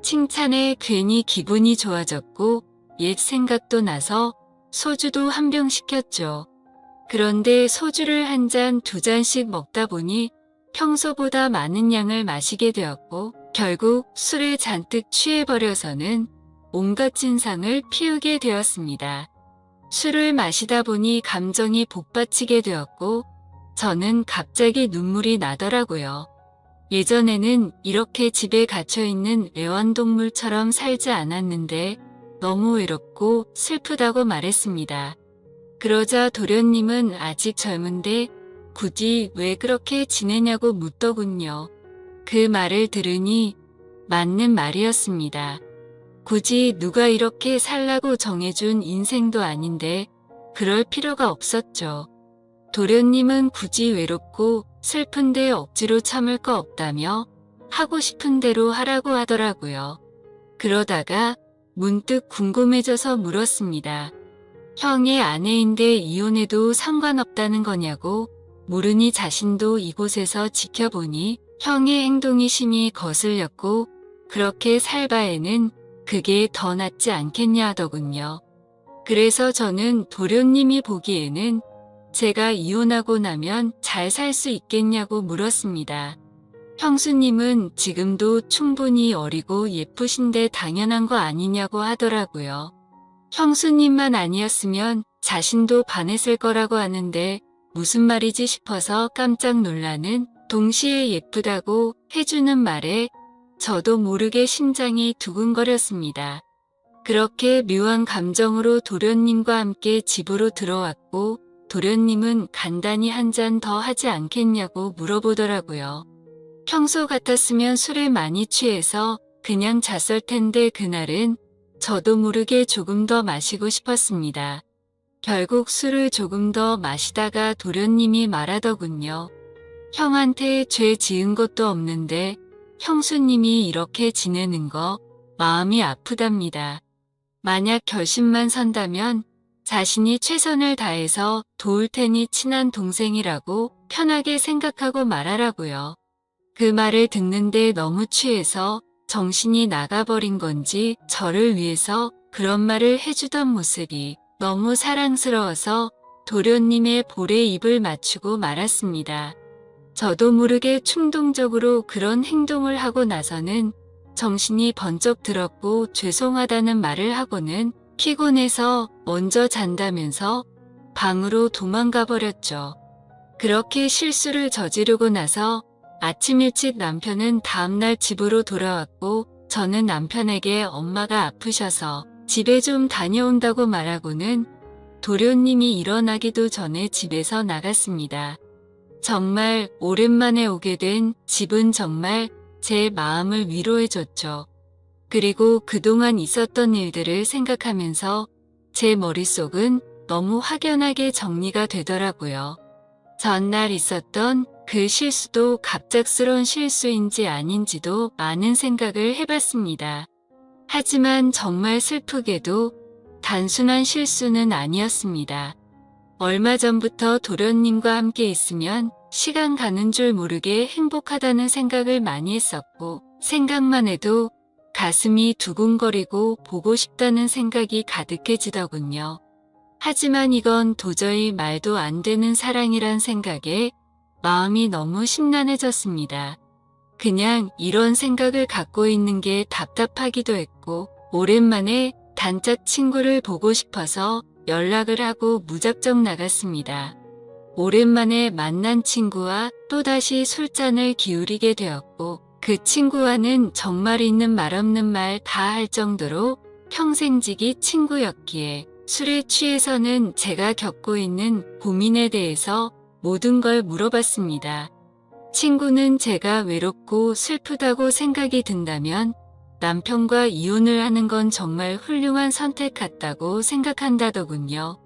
칭찬에 괜히 기분이 좋아졌고 옛 생각도 나서 소주도 한 병 시켰죠. 그런데 소주를 한 잔, 두 잔씩 먹다 보니 평소보다 많은 양을 마시게 되었고 결국 술에 잔뜩 취해버려서는 온갖 진상을 피우게 되었습니다. 술을 마시다 보니 감정이 복받치게 되었고 저는 갑자기 눈물이 나더라고요. 예전에는 이렇게 집에 갇혀있는 애완동물처럼 살지 않았는데 너무 외롭고 슬프다고 말했습니다. 그러자 도련님은 아직 젊은데 굳이 왜 그렇게 지내냐고 묻더군요. 그 말을 들으니 맞는 말이었습니다. 굳이 누가 이렇게 살라고 정해준 인생도 아닌데 그럴 필요가 없었죠. 도련님은 굳이 외롭고 슬픈데 억지로 참을 거 없다며 하고 싶은 대로 하라고 하더라고요. 그러다가 문득 궁금해져서 물었습니다. 형의 아내인데 이혼해도 상관없다는 거냐고 물으니 자신도 이곳에서 지켜보니 형의 행동이 심히 거슬렸고 그렇게 살 바에는 그게 더 낫지 않겠냐 하더군요. 그래서 저는 도련님이 보기에는 제가 이혼하고 나면 잘 살 수 있겠냐고 물었습니다. 형수님은 지금도 충분히 어리고 예쁘신데 당연한 거 아니냐고 하더라고요. 형수님만 아니었으면 자신도 반했을 거라고 하는데 무슨 말이지 싶어서 깜짝 놀라는 동시에 예쁘다고 해주는 말에 저도 모르게 심장이 두근거렸습니다. 그렇게 묘한 감정으로 도련님과 함께 집으로 들어왔고 도련님은 간단히 한 잔 더 하지 않겠냐고 물어보더라고요. 평소 같았으면 술에 많이 취해서 그냥 잤을 텐데 그날은 저도 모르게 조금 더 마시고 싶었습니다. 결국 술을 조금 더 마시다가 도련님이 말하더군요. 형한테 죄 지은 것도 없는데 형수님이 이렇게 지내는 거 마음이 아프답니다. 만약 결심만 선다면 자신이 최선을 다해서 도울 테니 친한 동생이라고 편하게 생각하고 말하라고요. 그 말을 듣는데 너무 취해서 정신이 나가버린 건지 저를 위해서 그런 말을 해주던 모습이 너무 사랑스러워서 도련님의 볼에 입을 맞추고 말았습니다. 저도 모르게 충동적으로 그런 행동을 하고 나서는 정신이 번쩍 들었고 죄송하다는 말을 하고는 피곤해서 먼저 잔다면서 방으로 도망가 버렸죠. 그렇게 실수를 저지르고 나서 아침 일찍 남편은 다음날 집으로 돌아왔고 저는 남편에게 엄마가 아프셔서 집에 좀 다녀온다고 말하고는 도련님이 일어나기도 전에 집에서 나갔습니다. 정말 오랜만에 오게 된 집은 정말 제 마음을 위로해줬죠. 그리고 그동안 있었던 일들을 생각하면서 제 머릿속은 너무 확연하게 정리가 되더라고요. 전날 있었던 그 실수도 갑작스러운 실수인지 아닌지도 많은 생각을 해봤습니다. 하지만 정말 슬프게도 단순한 실수는 아니었습니다. 얼마 전부터 도련님과 함께 있으면 시간 가는 줄 모르게 행복하다는 생각을 많이 했었고 생각만 해도 가슴이 두근거리고 보고 싶다는 생각이 가득해지더군요. 하지만 이건 도저히 말도 안 되는 사랑이란 생각에 마음이 너무 심란해졌습니다. 그냥 이런 생각을 갖고 있는 게 답답하기도 했고 오랜만에 단짝 친구를 보고 싶어서 연락을 하고 무작정 나갔습니다. 오랜만에 만난 친구와 또다시 술잔을 기울이게 되었고 그 친구와는 정말 있는 말 없는 말 다 할 정도로 평생지기 친구였기에 술에 취해서는 제가 겪고 있는 고민에 대해서 모든 걸 물어봤습니다. 친구는 제가 외롭고 슬프다고 생각이 든다면 남편과 이혼을 하는 건 정말 훌륭한 선택 같다고 생각한다더군요.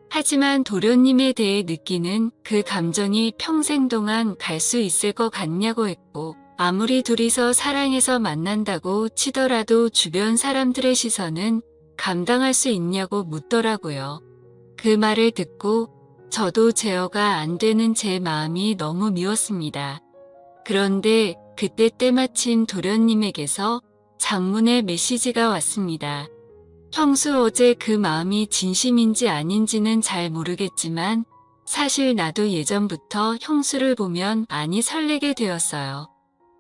하지만 도련님에 대해 느끼는 그 감정이 평생 동안 갈 수 있을 것 같냐고 했고 아무리 둘이서 사랑해서 만난다고 치더라도 주변 사람들의 시선은 감당할 수 있냐고 묻더라고요. 그 말을 듣고 저도 제어가 안 되는 제 마음이 너무 미웠습니다. 그런데 그때 때마침 도련님에게서 장문의 메시지가 왔습니다. 형수 어제 그 마음이 진심인지 아닌지는 잘 모르겠지만 사실 나도 예전부터 형수를 보면 많이 설레게 되었어요.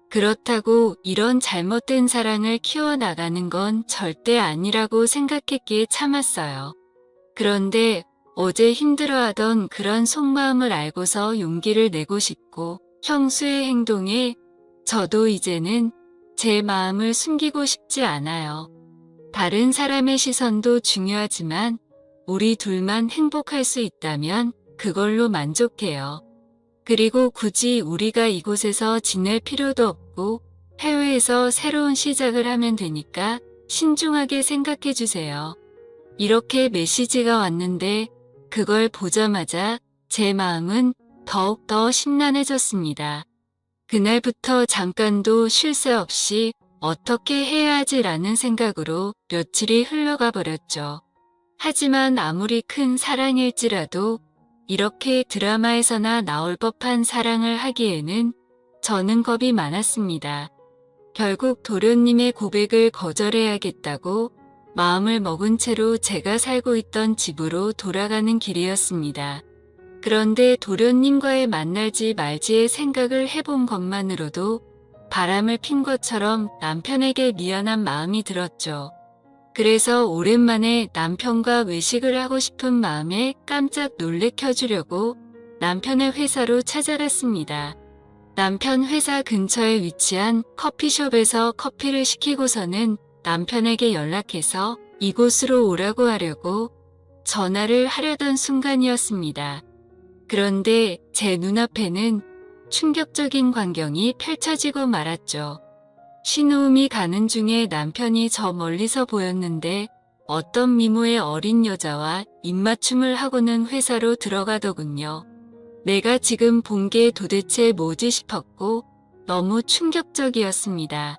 그렇다고 이런 잘못된 사랑을 키워나가는 건 절대 아니라고 생각했기에 참았어요. 그런데 어제 힘들어하던 그런 속마음을 알고서 용기를 내고 싶고 형수의 행동에 저도 이제는 제 마음을 숨기고 싶지 않아요. 다른 사람의 시선도 중요하지만 우리 둘만 행복할 수 있다면 그걸로 만족해요. 그리고 굳이 우리가 이곳에서 지낼 필요도 없고 해외에서 새로운 시작을 하면 되니까 신중하게 생각해 주세요. 이렇게 메시지가 왔는데 그걸 보자마자 제 마음은 더욱더 심란해졌습니다. 그날부터 잠깐도 쉴 새 없이 어떻게 해야 하지라는 생각으로 며칠이 흘러가 버렸죠. 하지만 아무리 큰 사랑일지라도 이렇게 드라마에서나 나올 법한 사랑을 하기에는 저는 겁이 많았습니다. 결국 도련님의 고백을 거절해야겠다고 마음을 먹은 채로 제가 살고 있던 집으로 돌아가는 길이었습니다. 그런데 도련님과의 만날지 말지의 생각을 해본 것만으로도 바람을 핀 것처럼 남편에게 미안한 마음이 들었죠. 그래서 오랜만에 남편과 외식을 하고 싶은 마음에 깜짝 놀래켜주려고 남편의 회사로 찾아갔습니다. 남편 회사 근처에 위치한 커피숍에서 커피를 시키고서는 남편에게 연락해서 이곳으로 오라고 하려고 전화를 하려던 순간이었습니다. 그런데 제 눈앞에는 충격적인 광경이 펼쳐지고 말았죠. 신호음이 가는 중에 남편이 저 멀리서 보였는데 어떤 미모의 어린 여자와 입맞춤을 하고는 회사로 들어가더군요. 내가 지금 본 게 도대체 뭐지 싶었고 너무 충격적이었습니다.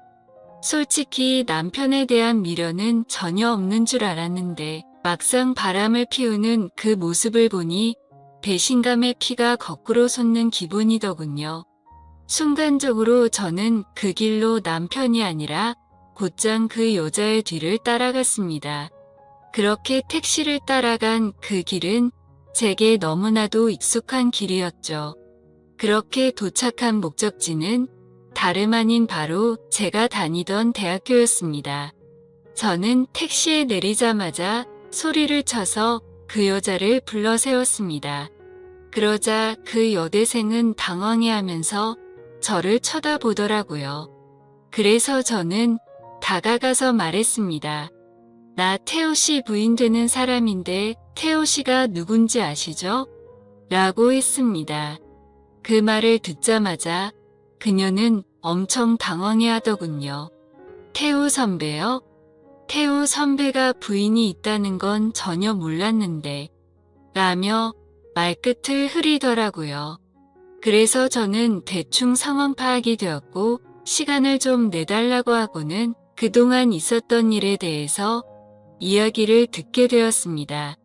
솔직히 남편에 대한 미련은 전혀 없는 줄 알았는데 막상 바람을 피우는 그 모습을 보니 배신감의 피가 거꾸로 솟는 기분이더군요. 순간적으로 저는 그 길로 남편이 아니라 곧장 그 여자의 뒤를 따라갔습니다. 그렇게 택시를 따라간 그 길은 제게 너무나도 익숙한 길이었죠. 그렇게 도착한 목적지는 다름 아닌 바로 제가 다니던 대학교였습니다. 저는 택시에 내리자마자 소리를 쳐서 그 여자를 불러 세웠습니다. 그러자 그 여대생은 당황해하면서 저를 쳐다보더라고요. 그래서 저는 다가가서 말했습니다. 나 태호 씨 부인 되는 사람인데 태호 씨가 누군지 아시죠? 라고 했습니다. 그 말을 듣자마자 그녀는 엄청 당황해 하더군요. 태호 선배요? 태호 선배가 부인이 있다는 건 전혀 몰랐는데 라며 말끝을 흐리더라고요. 그래서 저는 대충 상황 파악이 되었고 시간을 좀 내달라고 하고는 그동안 있었던 일에 대해서 이야기를 듣게 되었습니다.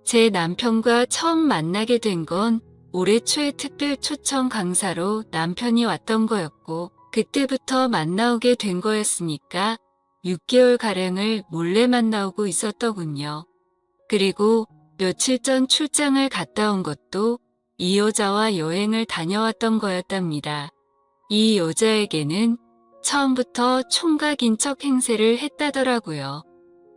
제 남편과 처음 만나게 된 건 올해 초에 특별 초청 강사로 남편이 왔던 거였고 그때부터 만나오게 된 거였으니까 6개월가량을 몰래 만나오고 있었더군요. 그리고 며칠 전 출장을 갔다 온 것도 이 여자와 여행을 다녀왔던 거였답니다. 이 여자에게는 처음부터 총각인 척 행세를 했다더라고요.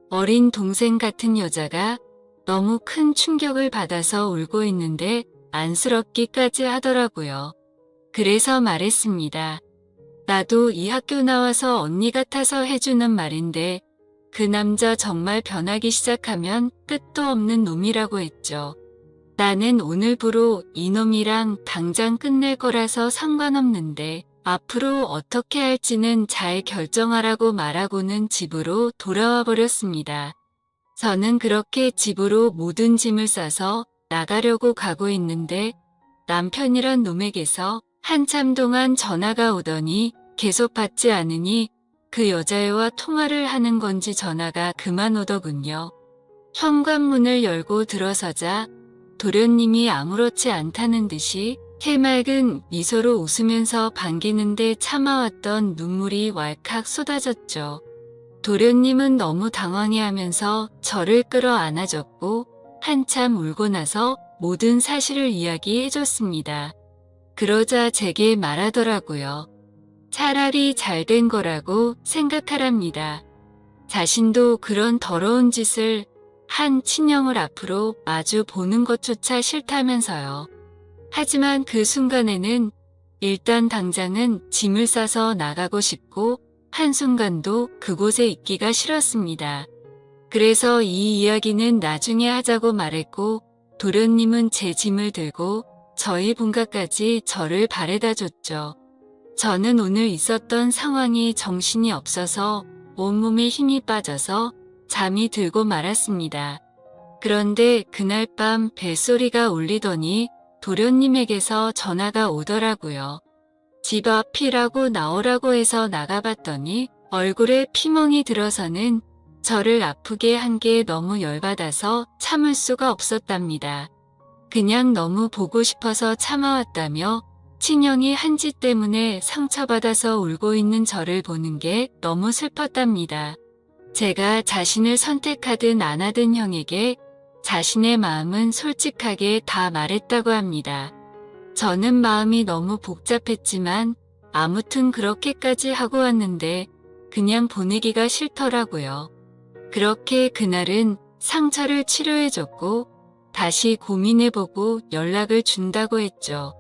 어린 동생 같은 여자가 너무 큰 충격을 받아서 울고 있는데 안쓰럽기까지 하더라고요. 그래서 말했습니다. 나도 이 학교 나와서 언니 같아서 해주는 말인데 그 남자 정말 변하기 시작하면 끝도 없는 놈이라고 했죠. 나는 오늘부로 이놈이랑 당장 끝낼 거라서 상관없는데 앞으로 어떻게 할지는 잘 결정하라고 말하고는 집으로 돌아와 버렸습니다. 저는 그렇게 집으로 모든 짐을 싸서 나가려고 가고 있는데 남편이란 놈에게서 한참 동안 전화가 오더니 계속 받지 않으니 그 여자애와 통화를 하는 건지 전화가 그만 오더군요. 현관문을 열고 들어서자 도련님이 아무렇지 않다는 듯이 해맑은 미소로 웃으면서 반기는데 참아왔던 눈물이 왈칵 쏟아졌죠. 도련님은 너무 당황해하면서 저를 끌어안아줬고 한참 울고 나서 모든 사실을 이야기해줬습니다. 그러자 제게 말하더라고요. 차라리 잘된 거라고 생각하랍니다. 자신도 그런 더러운 짓을 한 친형을 앞으로 마주 보는 것조차 싫다면서요. 하지만 그 순간에는 일단 당장은 짐을 싸서 나가고 싶고 한순간도 그곳에 있기가 싫었습니다. 그래서 이 이야기는 나중에 하자고 말했고 도련님은 제 짐을 들고 저희 본가까지 저를 바래다 줬죠. 저는 오늘 있었던 상황이 정신이 없어서 온몸에 힘이 빠져서 잠이 들고 말았습니다. 그런데 그날 밤 벨소리가 울리더니 도련님에게서 전화가 오더라고요. 집 앞이라고 나오라고 해서 나가봤더니 얼굴에 피멍이 들어서는 저를 아프게 한 게 너무 열받아서 참을 수가 없었답니다. 그냥 너무 보고 싶어서 참아왔다며 친형이 한 짓 때문에 상처받아서 울고 있는 저를 보는 게 너무 슬펐답니다. 제가 자신을 선택하든 안 하든 형에게 자신의 마음은 솔직하게 다 말했다고 합니다. 저는 마음이 너무 복잡했지만 아무튼 그렇게까지 하고 왔는데 그냥 보내기가 싫더라고요. 그렇게 그날은 상처를 치료해줬고 다시 고민해보고 연락을 준다고 했죠.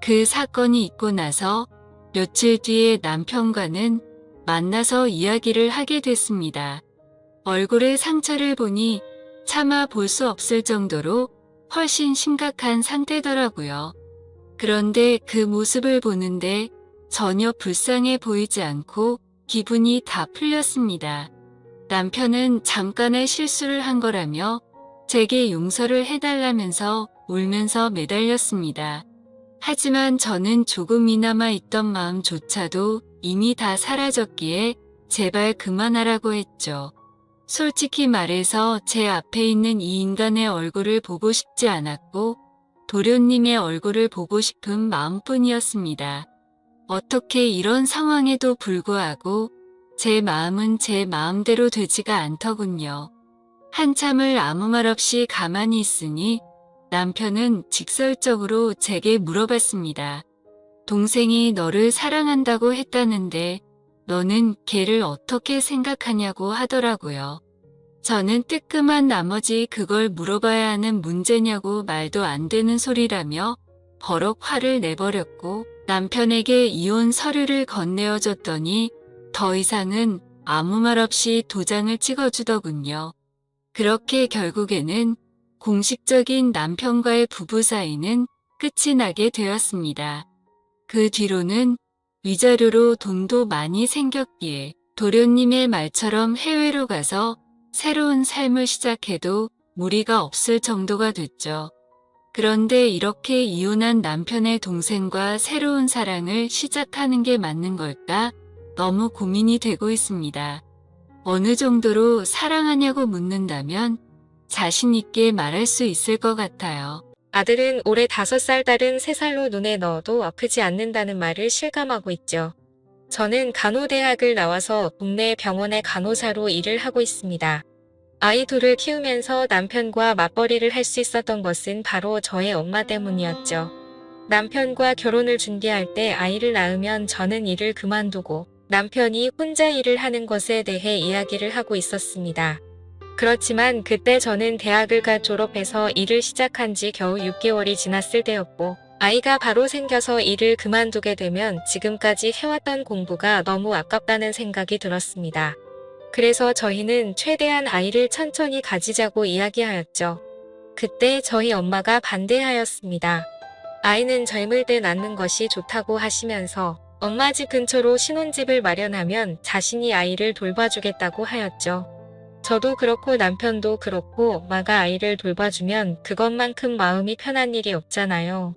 그 사건이 있고 나서 며칠 뒤에 남편과는 만나서 이야기를 하게 됐습니다. 얼굴에 상처를 보니 차마 볼 수 없을 정도로 훨씬 심각한 상태더라고요. 그런데 그 모습을 보는데 전혀 불쌍해 보이지 않고 기분이 다 풀렸습니다. 남편은 잠깐의 실수를 한 거라며 제게 용서를 해달라면서 울면서 매달렸습니다. 하지만 저는 조금이나마 있던 마음조차도 이미 다 사라졌기에 제발 그만하라고 했죠. 솔직히 말해서 제 앞에 있는 이 인간의 얼굴을 보고 싶지 않았고 도련님의 얼굴을 보고 싶은 마음뿐이었습니다. 어떻게 이런 상황에도 불구하고 제 마음은 제 마음대로 되지가 않더군요. 한참을 아무 말 없이 가만히 있으니 남편은 직설적으로 제게 물어봤습니다. 동생이 너를 사랑한다고 했다는데 너는 걔를 어떻게 생각하냐고 하더라고요. 저는 뜨끔한 나머지 그걸 물어봐야 하는 문제냐고 말도 안 되는 소리라며 버럭 화를 내버렸고 남편에게 이혼 서류를 건네어줬더니 더 이상은 아무 말 없이 도장을 찍어주더군요. 그렇게 결국에는 공식적인 남편과의 부부 사이는 끝이 나게 되었습니다. 그 뒤로는 위자료로 돈도 많이 생겼기에 도련님의 말처럼 해외로 가서 새로운 삶을 시작해도 무리가 없을 정도가 됐죠. 그런데 이렇게 이혼한 남편의 동생과 새로운 사랑을 시작하는 게 맞는 걸까? 너무 고민이 되고 있습니다. 어느 정도로 사랑하냐고 묻는다면 자신 있게 말할 수 있을 것 같아요. 아들은 올해 5살, 딸은 3살로 눈에 넣어도 아프지 않는다는 말을 실감하고 있죠. 저는 간호대학을 나와서 동네 병원의 간호사로 일을 하고 있습니다. 아이 둘을 키우면서 남편과 맞벌이를 할 수 있었던 것은 바로 저의 엄마 때문이었죠. 남편과 결혼을 준비할 때 아이를 낳으면 저는 일을 그만두고 남편이 혼자 일을 하는 것에 대해 이야기를 하고 있었습니다. 그렇지만 그때 저는 대학을 갓 졸업해서 일을 시작한 지 겨우 6개월이 지났을 때였고 아이가 바로 생겨서 일을 그만두게 되면 지금까지 해왔던 공부가 너무 아깝다는 생각이 들었습니다. 그래서 저희는 최대한 아이를 천천히 가지자고 이야기하였죠. 그때 저희 엄마가 반대하였습니다. 아이는 젊을 때 낳는 것이 좋다고 하시면서 엄마 집 근처로 신혼집을 마련하면 자신이 아이를 돌봐주겠다고 하였죠. 저도 그렇고 남편도 그렇고 엄마가 아이를 돌봐주면 그것만큼 마음이 편한 일이 없잖아요.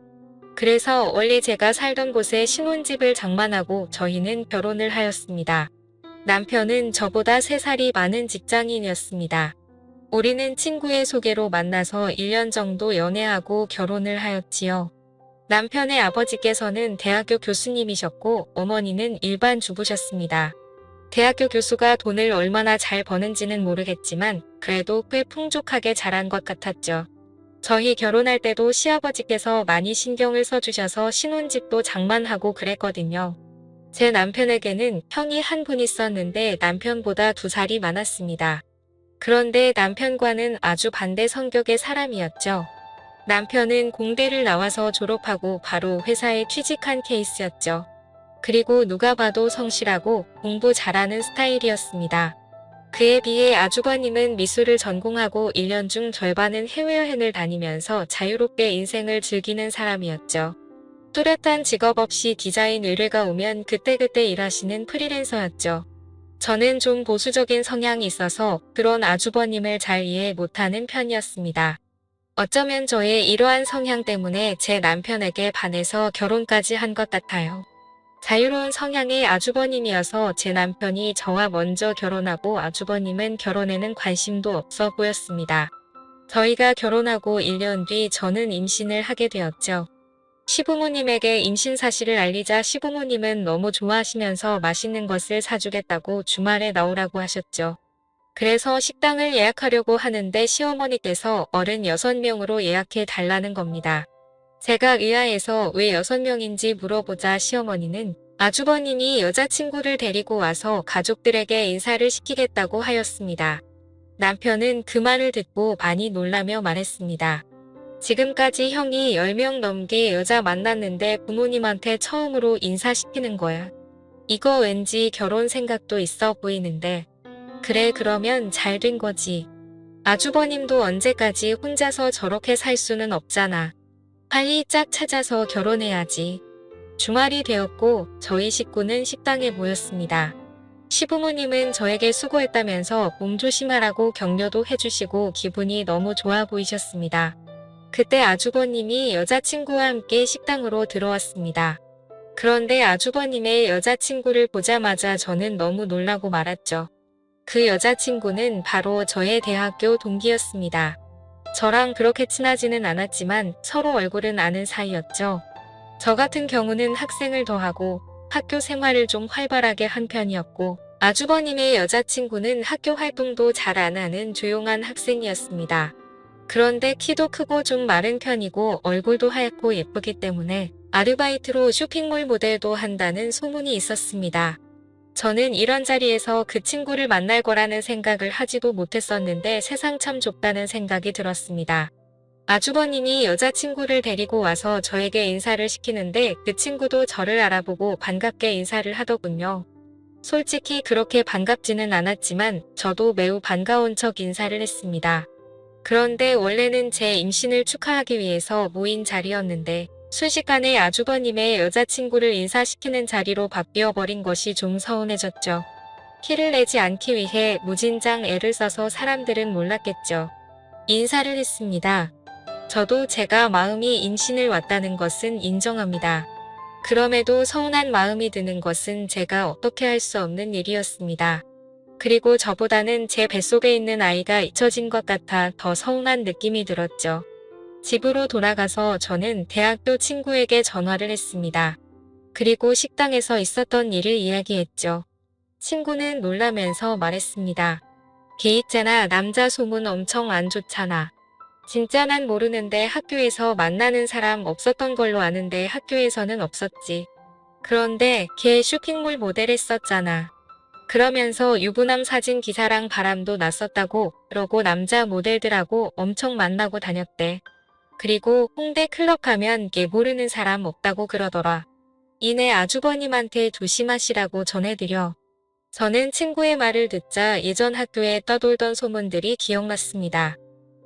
그래서 원래 제가 살던 곳에 신혼집을 장만하고 저희는 결혼을 하였습니다. 남편은 저보다 3살이 많은 직장인이었습니다. 우리는 친구의 소개로 만나서 1년 정도 연애하고 결혼을 하였지요. 남편의 아버지께서는 대학교 교수님이셨고 어머니는 일반 주부셨습니다. 대학교 교수가 돈을 얼마나 잘 버는지는 모르겠지만 그래도 꽤 풍족하게 자란 것 같았죠. 저희 결혼할 때도 시아버지께서 많이 신경을 써주셔서 신혼집도 장만하고 그랬거든요. 제 남편에게는 형이 한 분 있었는데 남편보다 2살이 많았습니다. 그런데 남편과는 아주 반대 성격의 사람이었죠. 남편은 공대를 나와서 졸업하고 바로 회사에 취직한 케이스였죠. 그리고 누가 봐도 성실하고 공부 잘하는 스타일이었습니다. 그에 비해 아주버님은 미술을 전공하고 1년 중 절반은 해외여행을 다니면서 자유롭게 인생을 즐기는 사람이었죠. 뚜렷한 직업 없이 디자인 의뢰가 오면 그때그때 일하시는 프리랜서였죠. 저는 좀 보수적인 성향이 있어서 그런 아주버님을 잘 이해 못하는 편이었습니다. 어쩌면 저의 이러한 성향 때문에 제 남편에게 반해서 결혼까지 한 것 같아요. 자유로운 성향의 아주버님이어서 제 남편이 저와 먼저 결혼하고 아주버님은 결혼에는 관심도 없어 보였습니다. 저희가 결혼하고 1년 뒤 저는 임신을 하게 되었죠. 시부모님에게 임신 사실을 알리자 시부모님은 너무 좋아하시면서 맛있는 것을 사주겠다고 주말에 나오라고 하셨죠. 그래서 식당을 예약하려고 하는데 시어머니께서 어른 6명으로 예약해 달라는 겁니다. 제가 의아해서 왜 6명인지 물어보자 시어머니는 아주버님이 여자친구를 데리고 와서 가족들에게 인사를 시키겠다고 하였습니다. 남편은 그 말을 듣고 많이 놀라며 말했습니다. 지금까지 형이 10명 넘게 여자 만났는데 부모님한테 처음으로 인사시키는 거야. 이거 왠지 결혼 생각도 있어 보이는데. 그래, 그러면 잘 된 거지. 아주버님도 언제까지 혼자서 저렇게 살 수는 없잖아. 빨리 짝 찾아서 결혼해야지. 주말이 되었고 저희 식구는 식당에 모였습니다. 시부모님은 저에게 수고했다면서 몸 조심하라고 격려도 해주시고 기분이 너무 좋아 보이셨습니다. 그때 아주버님이 여자친구와 함께 식당으로 들어왔습니다. 그런데 아주버님의 여자친구를 보자마자 저는 너무 놀라고 말았죠. 그 여자친구는 바로 저의 대학교 동기였습니다. 저랑 그렇게 친하지는 않았지만 서로 얼굴은 아는 사이였죠. 저 같은 경우는 학생을 더하고 학교 생활을 좀 활발하게 한 편이었고 아주버님의 여자친구는 학교 활동도 잘 안 하는 조용한 학생이었습니다. 그런데 키도 크고 좀 마른 편이고 얼굴도 하얗고 예쁘기 때문에 아르바이트로 쇼핑몰 모델도 한다는 소문이 있었습니다. 저는 이런 자리에서 그 친구를 만날 거라는 생각을 하지도 못했었는데 세상 참 좁다는 생각이 들었습니다. 아주버님이 여자친구를 데리고 와서 저에게 인사를 시키는데 그 친구도 저를 알아보고 반갑게 인사를 하더군요. 솔직히 그렇게 반갑지는 않았지만 저도 매우 반가운 척 인사를 했습니다. 그런데 원래는 제 임신을 축하하기 위해서 모인 자리였는데 순식간에 아주버님의 여자친구를 인사시키는 자리로 바뀌어버린 것이 좀 서운해졌죠. 티를 내지 않기 위해 무진장 애를 써서 사람들은 몰랐겠죠. 인사를 했습니다. 저도 제가 마음이 임신을 왔다는 것은 인정합니다. 그럼에도 서운한 마음이 드는 것은 제가 어떻게 할 수 없는 일이었습니다. 그리고 저보다는 제 뱃속에 있는 아이가 잊혀진 것 같아 더 서운한 느낌이 들었죠. 집으로 돌아가서 저는 대학교 친구에게 전화를 했습니다. 그리고 식당에서 있었던 일을 이야기했죠. 친구는 놀라면서 말했습니다. 걔 있잖아, 남자 소문 엄청 안 좋잖아. 진짜 난 모르는데 학교에서 만나는 사람 없었던 걸로 아는데 학교에서는 없었지. 그런데 걔 쇼핑몰 모델 했었잖아. 그러면서 유부남 사진 기사랑 바람도 났었다고 그러고 남자 모델들하고 엄청 만나고 다녔대. 그리고 홍대 클럽 가면 걔 모르는 사람 없다고 그러더라. 이내 아주버님한테 조심하시라고 전해드려. 저는 친구의 말을 듣자 예전 학교에 떠돌던 소문들이 기억났습니다.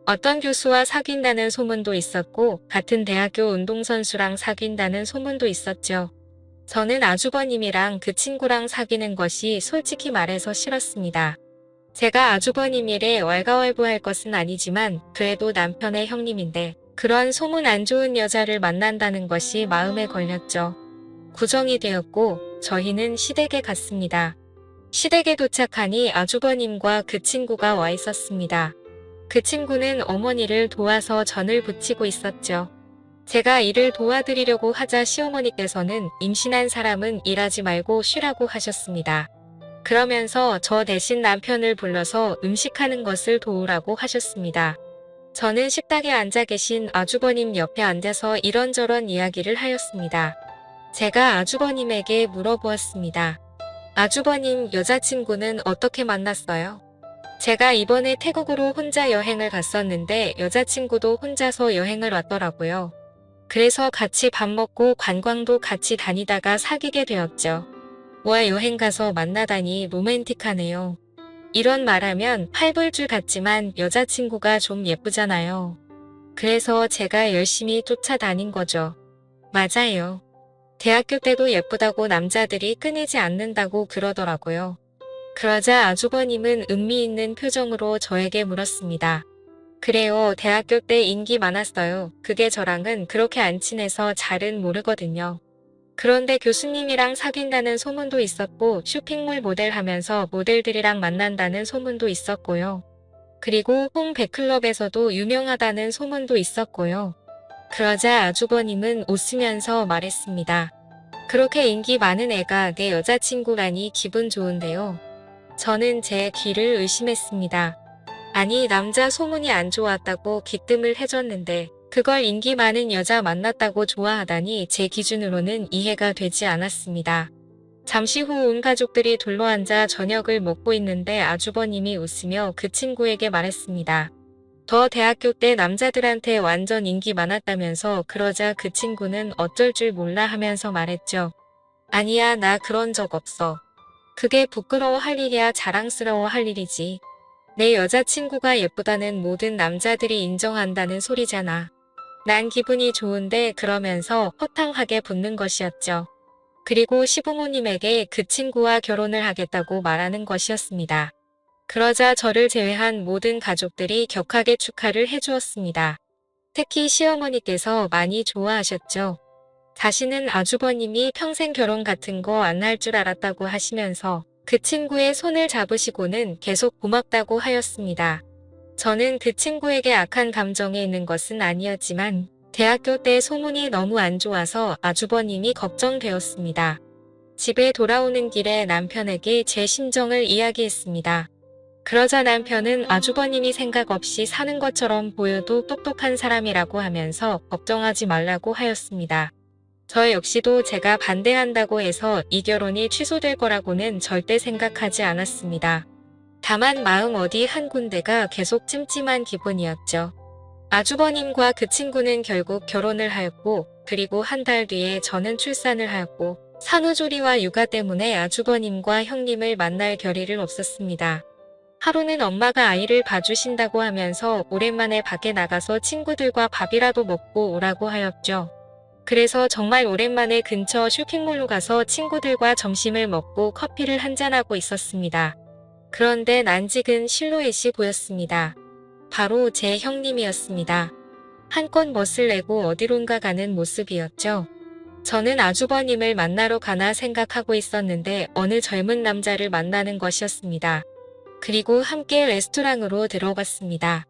어떤 교수와 사귄다는 소문도 있었고 같은 대학교 운동선수랑 사귄다는 소문도 있었죠. 저는 아주버님이랑 그 친구랑 사귀는 것이 솔직히 말해서 싫었습니다. 제가 아주버님 일에 왈가왈부할 것은 아니지만 그래도 남편의 형님인데 그런 소문 안 좋은 여자를 만난다는 것이 마음에 걸렸죠. 구정이 되었고 저희는 시댁에 갔습니다. 시댁에 도착하니 아주버님과 그 친구가 와 있었습니다. 그 친구는 어머니를 도와서 전을 부치고 있었죠. 제가 일을 도와드리려고 하자 시어머니께서는 임신한 사람은 일하지 말고 쉬라고 하셨습니다. 그러면서 저 대신 남편을 불러서 음식하는 것을 도우라고 하셨습니다. 저는 식탁에 앉아 계신 아주버님 옆에 앉아서 이런저런 이야기를 하였습니다. 제가 아주버님에게 물어보았습니다. 아주버님 여자친구는 어떻게 만났어요? 제가 이번에 태국으로 혼자 여행을 갔었는데 여자친구도 혼자서 여행을 왔더라고요. 그래서 같이 밥 먹고 관광도 같이 다니다가 사귀게 되었죠. 와, 여행 가서 만나다니 로맨틱하네요. 이런 말하면 팔불줄 같지만 여자친구가 좀 예쁘잖아요. 그래서 제가 열심히 쫓아다닌 거죠. 맞아요. 대학교 때도 예쁘다고 남자들이 끊이지 않는다고 그러더라고요. 그러자 아주버님은 음미 있는 표정으로 저에게 물었습니다. 그래요, 대학교 때 인기 많았어요. 그게 저랑은 그렇게 안 친해서 잘은 모르거든요. 그런데 교수님이랑 사귄다는 소문도 있었고 쇼핑몰 모델 하면서 모델들이랑 만난다는 소문도 있었고요. 그리고 홍백클럽에서도 유명하다는 소문도 있었고요. 그러자 아주버님은 웃으면서 말했습니다. 그렇게 인기 많은 애가 내 여자친구라니 기분 좋은데요. 저는 제 귀를 의심했습니다. 아니, 남자 소문이 안 좋았다고 기뜸을 해줬는데 그걸 인기 많은 여자 만났다고 좋아하다니 제 기준으로는 이해가 되지 않았습니다. 잠시 후 온 가족들이 둘러앉아 저녁을 먹고 있는데 아주버님이 웃으며 그 친구에게 말했습니다. 더 대학교 때 남자들한테 완전 인기 많았다면서. 그러자 그 친구는 어쩔 줄 몰라 하면서 말했죠. 아니야, 나 그런 적 없어. 그게 부끄러워할 일이야, 자랑스러워할 일이지. 내 여자친구가 예쁘다는 모든 남자들이 인정한다는 소리잖아. 난 기분이 좋은데 그러면서 허탕하게 붙는 것이었죠. 그리고 시부모님에게 그 친구와 결혼을 하겠다고 말하는 것이었습니다. 그러자 저를 제외한 모든 가족들이 격하게 축하를 해주었습니다. 특히 시어머니께서 많이 좋아하셨죠. 자신은 아주버님이 평생 결혼 같은 거 안 할 줄 알았다고 하시면서 그 친구의 손을 잡으시고는 계속 고맙다고 하였습니다. 저는 그 친구에게 악한 감정이 있는 것은 아니었지만 대학교 때 소문이 너무 안 좋아서 아주버님이 걱정되었습니다. 집에 돌아오는 길에 남편에게 제 심정을 이야기했습니다. 그러자 남편은 아주버님이 생각 없이 사는 것처럼 보여도 똑똑한 사람이라고 하면서 걱정하지 말라고 하였습니다. 저 역시도 제가 반대한다고 해서 이 결혼이 취소될 거라고는 절대 생각하지 않았습니다. 다만 마음 어디 한 군데가 계속 찜찜한 기분이었죠. 아주버님과 그 친구는 결국 결혼을 하였고, 그리고 한 달 뒤에 저는 출산을 하였고, 산후조리와 육아 때문에 아주버님과 형님을 만날 겨를을 없었습니다. 하루는 엄마가 아이를 봐주신다고 하면서 오랜만에 밖에 나가서 친구들과 밥이라도 먹고 오라고 하였죠. 그래서 정말 오랜만에 근처 쇼핑몰로 가서 친구들과 점심을 먹고 커피를 한잔하고 있었습니다. 그런데 낯익은 실루엣이 보였습니다. 바로 제 형님이었습니다. 한껏 멋을 내고 어디론가 가는 모습이었죠. 저는 아주버님을 만나러 가나 생각하고 있었는데 어느 젊은 남자를 만나는 것이었습니다. 그리고 함께 레스토랑으로 들어갔습니다.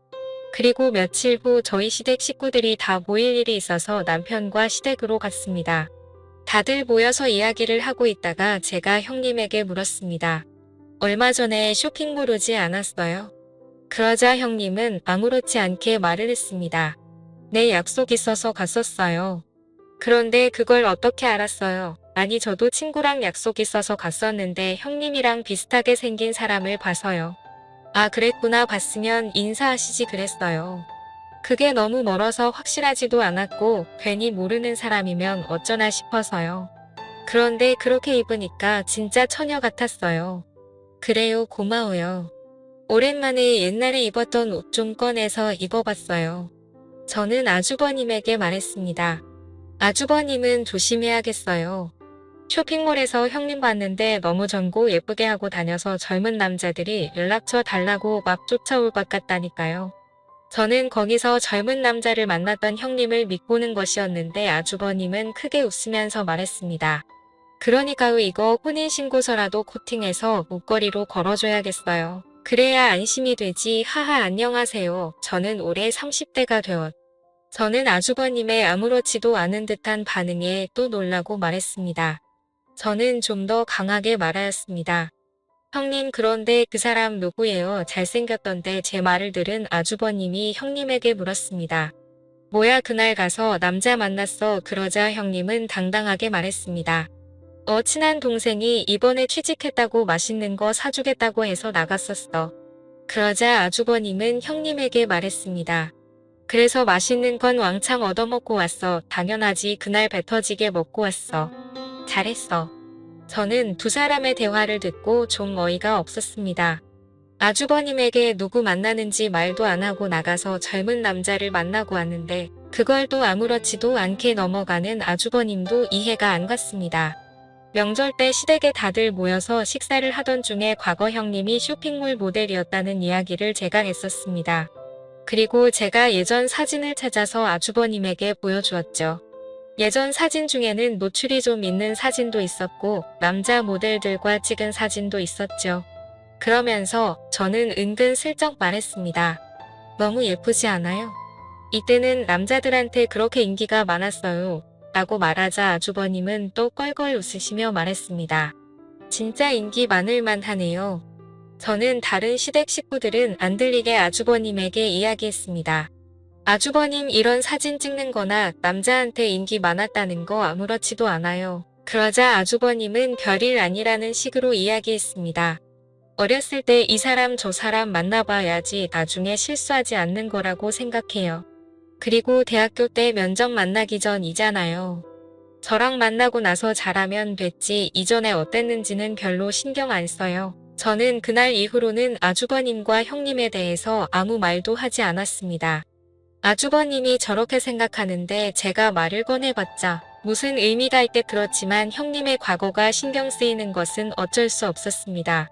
그리고 며칠 후 저희 시댁 식구들이 다 모일 일이 있어서 남편과 시댁으로 갔습니다. 다들 모여서 이야기를 하고 있다가 제가 형님에게 물었습니다. 얼마 전에 쇼핑몰 오지 않았어요? 그러자 형님은 아무렇지 않게 말을 했습니다. 네, 약속 있어서 갔었어요. 그런데 그걸 어떻게 알았어요? 아니, 저도 친구랑 약속 있어서 갔었는데 형님이랑 비슷하게 생긴 사람을 봐서요. 아, 그랬구나. 봤으면 인사하시지 그랬어요. 그게 너무 멀어서 확실하지도 않았고 괜히 모르는 사람이면 어쩌나 싶어서요. 그런데 그렇게 입으니까 진짜 처녀 같았어요. 그래요, 고마워요. 오랜만에 옛날에 입었던 옷 좀 꺼내서 입어봤어요. 저는 아주버님에게 말했습니다. 아주버님은 조심해야겠어요. 쇼핑몰에서 형님 봤는데 너무 젊고 예쁘게 하고 다녀서 젊은 남자들이 연락처 달라고 막 쫓아올 것 같다니까요. 저는 거기서 젊은 남자를 만났던 형님을 믿고는 것이었는데 아주버님은 크게 웃으면서 말했습니다. 그러니까요, 이거 혼인신고서라도 코팅해서 목걸이로 걸어줘야겠어요. 그래야 안심이 되지. 하하, 안녕하세요. 저는 올해 30대가 되었. 저는 아주버님의 아무렇지도 않은 듯한 반응에 또 놀라고 말했습니다. 저는 좀 더 강하게 말하였습니다. 형님, 그런데 그 사람 누구예요? 잘생겼던데. 제 말을 들은 아주버님이 형님에게 물었습니다. 뭐야, 그날 가서 남자 만났어. 그러자 형님은 당당하게 말했습니다. 친한 동생이 이번에 취직했다고 맛있는 거 사주겠다고 해서 나갔었어. 그러자 아주버님은 형님에게 말했습니다. 그래서 맛있는 건 왕창 얻어먹고 왔어. 당연하지. 그날 배 터지게 먹고 왔어. 잘했어. 저는 두 사람의 대화를 듣고 좀 어이가 없었습니다. 아주버님에게 누구 만나는지 말도 안 하고 나가서 젊은 남자를 만나고 왔는데 그걸 또 아무렇지도 않게 넘어가는 아주버님도 이해가 안 갔습니다. 명절 때 시댁에 다들 모여서 식사를 하던 중에 과거 형님이 쇼핑몰 모델이었다는 이야기를 제가 했었습니다. 그리고 제가 예전 사진을 찾아서 아주버님에게 보여주었죠. 예전 사진 중에는 노출이 좀 있는 사진도 있었고 남자 모델들과 찍은 사진도 있었죠. 그러면서 저는 은근 슬쩍 말했습니다. 너무 예쁘지 않아요? 이때는 남자들한테 그렇게 인기가 많았어요. 라고 말하자 아주버님은 또 껄껄 웃으시며 말했습니다. 진짜 인기 많을 만하네요. 저는 다른 시댁 식구들은 안 들리게 아주버님에게 이야기했습니다. 아주버님 이런 사진 찍는 거나 남자한테 인기 많았다는 거 아무렇지도 않아요. 그러자 아주버님은 별일 아니라는 식으로 이야기했습니다. 어렸을 때 이 사람 저 사람 만나봐야지 나중에 실수하지 않는 거라고 생각해요. 그리고 대학교 때 면접 만나기 전이잖아요. 저랑 만나고 나서 잘하면 됐지 이전에 어땠는지는 별로 신경 안 써요. 저는 그날 이후로는 아주버님과 형님에 대해서 아무 말도 하지 않았습니다. 아주버님이 저렇게 생각하는데 제가 말을 꺼내봤자 무슨 의미가 있게 그렇지만 형님의 과거가 신경 쓰이는 것은 어쩔 수 없었습니다.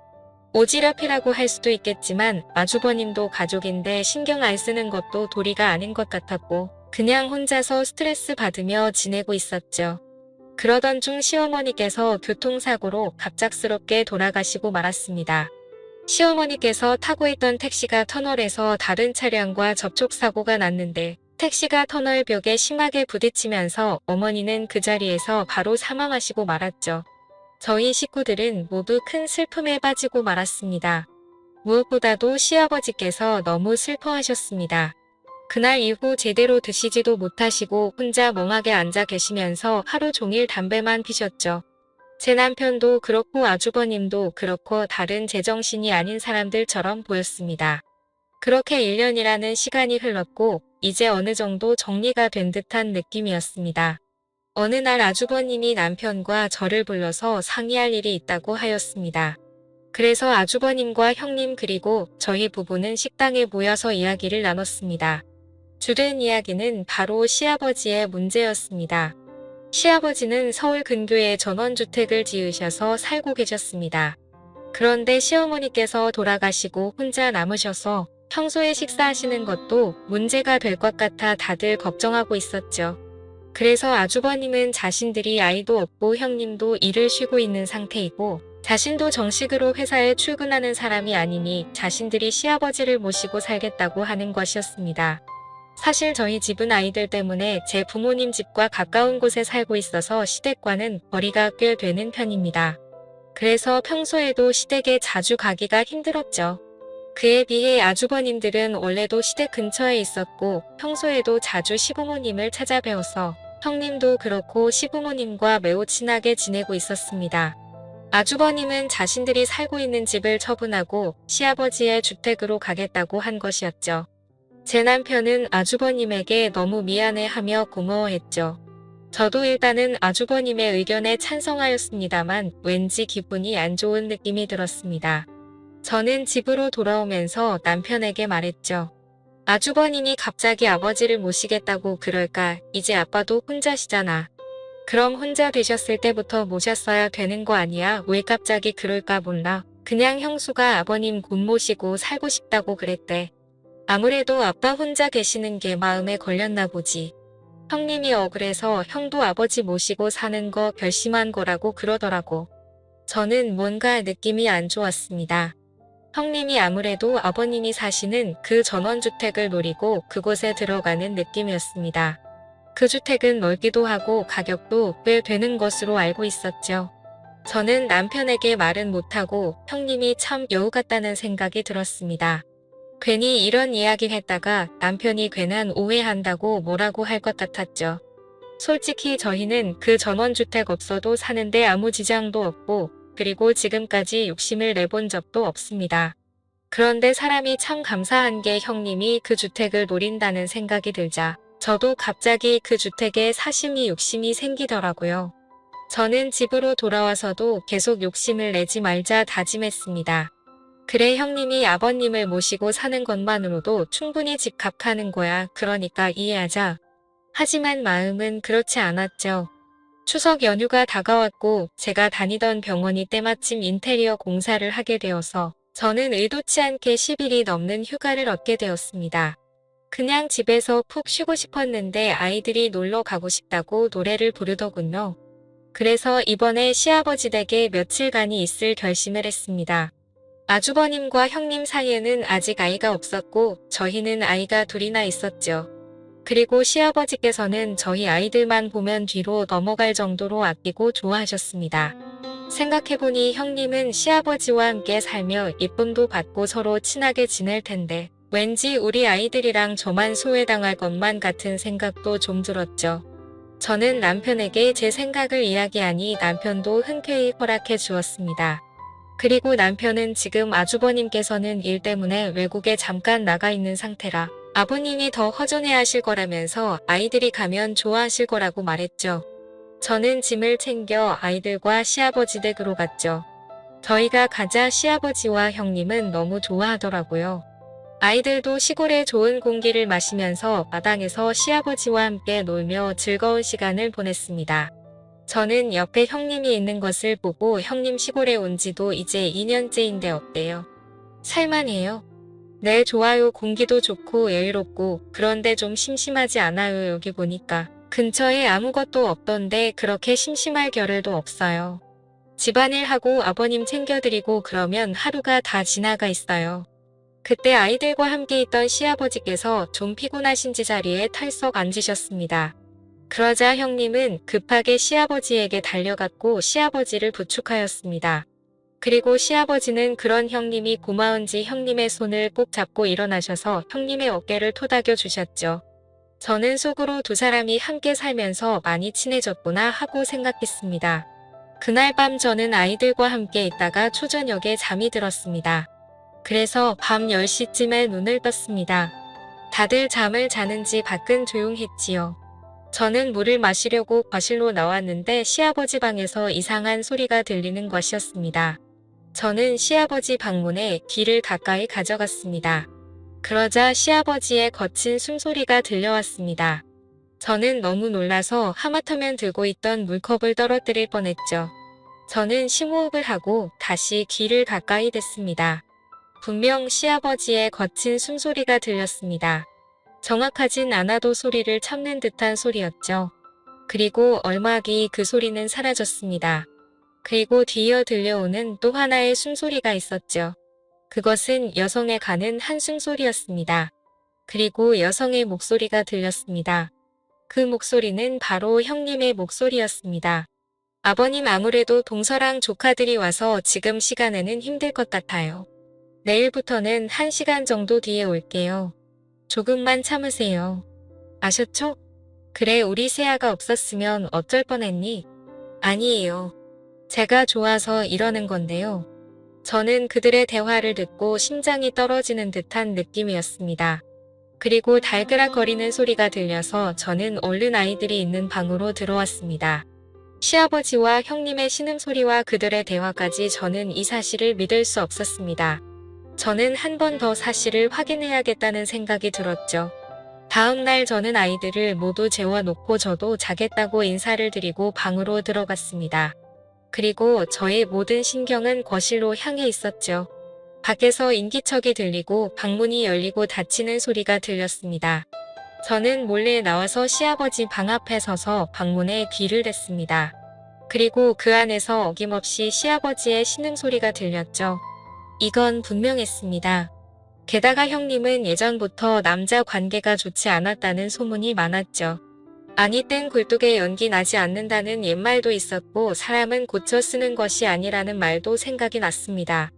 오지랖이라고 할 수도 있겠지만 아주버님도 가족인데 신경 안 쓰는 것도 도리가 아닌 것 같았고 그냥 혼자서 스트레스 받으며 지내고 있었죠. 그러던 중 시어머니께서 교통사고로 갑작스럽게 돌아가시고 말았습니다. 시어머니께서 타고 있던 택시가 터널에서 다른 차량과 접촉사고가 났는데 택시가 터널 벽에 심하게 부딪히면서 어머니는 그 자리에서 바로 사망하시고 말았죠. 저희 식구들은 모두 큰 슬픔에 빠지고 말았습니다. 무엇보다도 시아버지께서 너무 슬퍼하셨습니다. 그날 이후 제대로 드시지도 못하시고 혼자 멍하게 앉아 계시면서 하루 종일 담배만 피셨죠. 제 남편도 그렇고 아주버님도 그렇고 다른 제정신이 아닌 사람들처럼 보였습니다. 그렇게 1년이라는 시간이 흘렀고 이제 어느 정도 정리가 된 듯한 느낌이었습니다. 어느 날 아주버님이 남편과 저를 불러서 상의할 일이 있다고 하였습니다. 그래서 아주버님과 형님 그리고 저희 부부는 식당에 모여서 이야기를 나눴습니다. 주된 이야기는 바로 시아버지의 문제였습니다. 시아버지는 서울 근교에 전원주택을 지으셔서 살고 계셨습니다. 그런데 시어머니께서 돌아가시고 혼자 남으셔서 평소에 식사하시는 것도 문제가 될 것 같아 다들 걱정하고 있었죠. 그래서 아주버님은 자신들이 아이도 없고 형님도 일을 쉬고 있는 상태이고 자신도 정식으로 회사에 출근하는 사람이 아니니 자신들이 시아버지를 모시고 살겠다고 하는 것이었습니다. 사실 저희 집은 아이들 때문에 제 부모님 집과 가까운 곳에 살고 있어서 시댁과는 거리가 꽤 되는 편입니다. 그래서 평소에도 시댁에 자주 가기가 힘들었죠. 그에 비해 아주버님들은 원래도 시댁 근처에 있었고 평소에도 자주 시부모님을 찾아뵈어서 형님도 그렇고 시부모님과 매우 친하게 지내고 있었습니다. 아주버님은 자신들이 살고 있는 집을 처분하고 시아버지의 주택으로 가겠다고 한 것이었죠. 제 남편은 아주버님에게 너무 미안해하며 고마워했죠. 저도 일단은 아주버님의 의견에 찬성하였습니다만 왠지 기분이 안 좋은 느낌이 들었습니다. 저는 집으로 돌아오면서 남편에게 말했죠. 아주버님이 갑자기 아버지를 모시겠다고 그럴까? 이제 아빠도 혼자시잖아. 그럼 혼자 되셨을 때부터 모셨어야 되는 거 아니야? 왜 갑자기 그럴까 몰라. 그냥 형수가 아버님 곧 모시고 살고 싶다고 그랬대. 아무래도 아빠 혼자 계시는 게 마음에 걸렸나 보지. 형님이 억울해서 형도 아버지 모시고 사는 거 결심한 거라고 그러더라고. 저는 뭔가 느낌이 안 좋았습니다. 형님이 아무래도 아버님이 사시는 그 전원주택을 노리고 그곳에 들어가는 느낌이었습니다. 그 주택은 넓기도 하고 가격도 꽤 되는 것으로 알고 있었죠. 저는 남편에게 말은 못하고 형님이 참 여우 같다는 생각이 들었습니다. 괜히 이런 이야기 했다가 남편이 괜한 오해한다고 뭐라고 할 것 같았죠. 솔직히 저희는 그 전원주택 없어도 사는데 아무 지장도 없고 그리고 지금까지 욕심을 내본 적도 없습니다. 그런데 사람이 참 감사한 게 형님이 그 주택을 노린다는 생각이 들자 저도 갑자기 그 주택에 사심이 욕심이 생기더라고요. 저는 집으로 돌아와서도 계속 욕심을 내지 말자 다짐했습니다. 그래 형님이 아버님을 모시고 사는 것만으로도 충분히 집값하는 거야. 그러니까 이해하자. 하지만 마음은 그렇지 않았죠. 추석 연휴가 다가왔고 제가 다니던 병원이 때마침 인테리어 공사를 하게 되어서 저는 의도치 않게 10일이 넘는 휴가를 얻게 되었습니다. 그냥 집에서 푹 쉬고 싶었는데 아이들이 놀러 가고 싶다고 노래를 부르더군요. 그래서 이번에 시아버지 댁에 며칠간이 있을 결심을 했습니다. 아주버님과 형님 사이에는 아직 아이가 없었고 저희는 아이가 둘이나 있었죠. 그리고 시아버지께서는 저희 아이들만 보면 뒤로 넘어갈 정도로 아끼고 좋아하셨습니다. 생각해보니 형님은 시아버지와 함께 살며 예쁨도 받고 서로 친하게 지낼 텐데 왠지 우리 아이들이랑 저만 소외당할 것만 같은 생각도 좀 들었죠. 저는 남편에게 제 생각을 이야기하니 남편도 흔쾌히 허락해 주었습니다. 그리고 남편은 지금 아주버님께서는 일 때문에 외국에 잠깐 나가 있는 상태라 아버님이 더 허전해 하실 거라면서 아이들이 가면 좋아하실 거라고 말했죠. 저는 짐을 챙겨 아이들과 시아버지 댁으로 갔죠. 저희가 가자 시아버지와 형님은 너무 좋아하더라고요. 아이들도 시골의 좋은 공기를 마시면서 마당에서 시아버지와 함께 놀며 즐거운 시간을 보냈습니다. 저는 옆에 형님이 있는 것을 보고 형님 시골에 온 지도 이제 2년째인데 어때요? 살만해요? 네, 좋아요. 공기도 좋고 여유롭고 그런데 좀 심심하지 않아요. 여기 보니까 근처에 아무것도 없던데 그렇게 심심할 겨를도 없어요. 집안일하고 아버님 챙겨드리고 그러면 하루가 다 지나가 있어요. 그때 아이들과 함께 있던 시아버지께서 좀 피곤하신지 자리에 털썩 앉으셨습니다. 그러자 형님은 급하게 시아버지에게 달려갔고 시아버지를 부축하였습니다. 그리고 시아버지는 그런 형님이 고마운지 형님의 손을 꼭 잡고 일어나셔서 형님의 어깨를 토닥여 주셨죠. 저는 속으로 두 사람이 함께 살면서 많이 친해졌구나 하고 생각했습니다. 그날 밤 저는 아이들과 함께 있다가 초저녁에 잠이 들었습니다. 그래서 밤 10시쯤에 눈을 떴습니다. 다들 잠을 자는지 밖은 조용했지요. 저는 물을 마시려고 거실로 나왔는데 시아버지 방에서 이상한 소리가 들리는 것이었습니다. 저는 시아버지 방문에 귀를 가까이 가져갔습니다. 그러자 시아버지의 거친 숨소리가 들려왔습니다. 저는 너무 놀라서 하마터면 들고 있던 물컵을 떨어뜨릴 뻔했죠. 저는 심호흡을 하고 다시 귀를 가까이 댔습니다. 분명 시아버지의 거친 숨소리가 들렸습니다. 정확하진 않아도 소리를 참는 듯한 소리였죠. 그리고 얼마 뒤 그 소리는 사라졌습니다. 그리고 뒤이어 들려오는 또 하나의 숨소리가 있었죠. 그것은 여성의 가는 한숨 소리였습니다. 그리고 여성의 목소리가 들렸습니다. 그 목소리는 바로 형님의 목소리였습니다. 아버님 아무래도 동서랑 조카들이 와서 지금 시간에는 힘들 것 같아요. 내일부터는 1시간 정도 뒤에 올게요. 조금만 참으세요. 아셨죠? 그래 우리 세아가 없었으면 어쩔 뻔했니? 아니에요. 제가 좋아서 이러는 건데요. 저는 그들의 대화를 듣고 심장이 떨어지는 듯한 느낌이었습니다. 그리고 달그락거리는 소리가 들려서 저는 얼른 아이들이 있는 방으로 들어왔습니다. 시아버지와 형님의 신음소리와 그들의 대화까지 저는 이 사실을 믿을 수 없었습니다. 저는 한 번 더 사실을 확인해야겠다는 생각이 들었죠. 다음 날 저는 아이들을 모두 재워놓고 저도 자겠다고 인사를 드리고 방으로 들어갔습니다. 그리고 저의 모든 신경은 거실로 향해 있었죠. 밖에서 인기척이 들리고 방문이 열리고 닫히는 소리가 들렸습니다. 저는 몰래 나와서 시아버지 방 앞에 서서 방문에 귀를 댔습니다. 그리고 그 안에서 어김없이 시아버지의 신음소리가 들렸죠. 이건 분명했습니다. 게다가 형님은 예전부터 남자 관계가 좋지 않았다는 소문이 많았죠. 아니 땐 굴뚝에 연기 나지 않는다는 옛말도 있었고 사람은 고쳐 쓰는 것이 아니라는 말도 생각이 났습니다.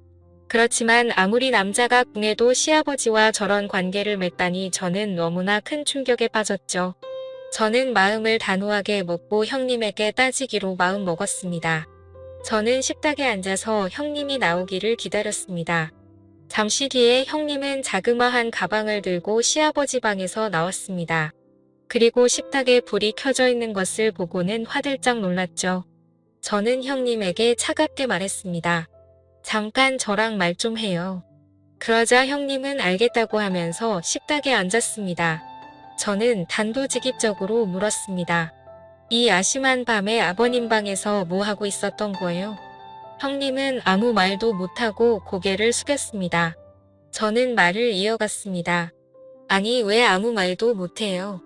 그렇지만 아무리 남자가 궁해도 시아버지와 저런 관계를 맺다니 저는 너무나 큰 충격에 빠졌죠. 저는 마음을 단호하게 먹고 형님에게 따지기로 마음 먹었습니다. 저는 식탁에 앉아서 형님이 나오기를 기다렸습니다. 잠시 뒤에 형님은 자그마한 가방을 들고 시아버지 방에서 나왔습니다. 그리고 식탁에 불이 켜져 있는 것을 보고는 화들짝 놀랐죠. 저는 형님에게 차갑게 말했습니다. 잠깐 저랑 말 좀 해요. 그러자 형님은 알겠다고 하면서 식탁에 앉았습니다. 저는 단도직입적으로 물었습니다. 이 아심한 밤에 아버님 방에서 뭐 하고 있었던 거예요? 형님은 아무 말도 못하고 고개를 숙였습니다. 저는 말을 이어갔습니다. 아니, 왜 아무 말도 못해요?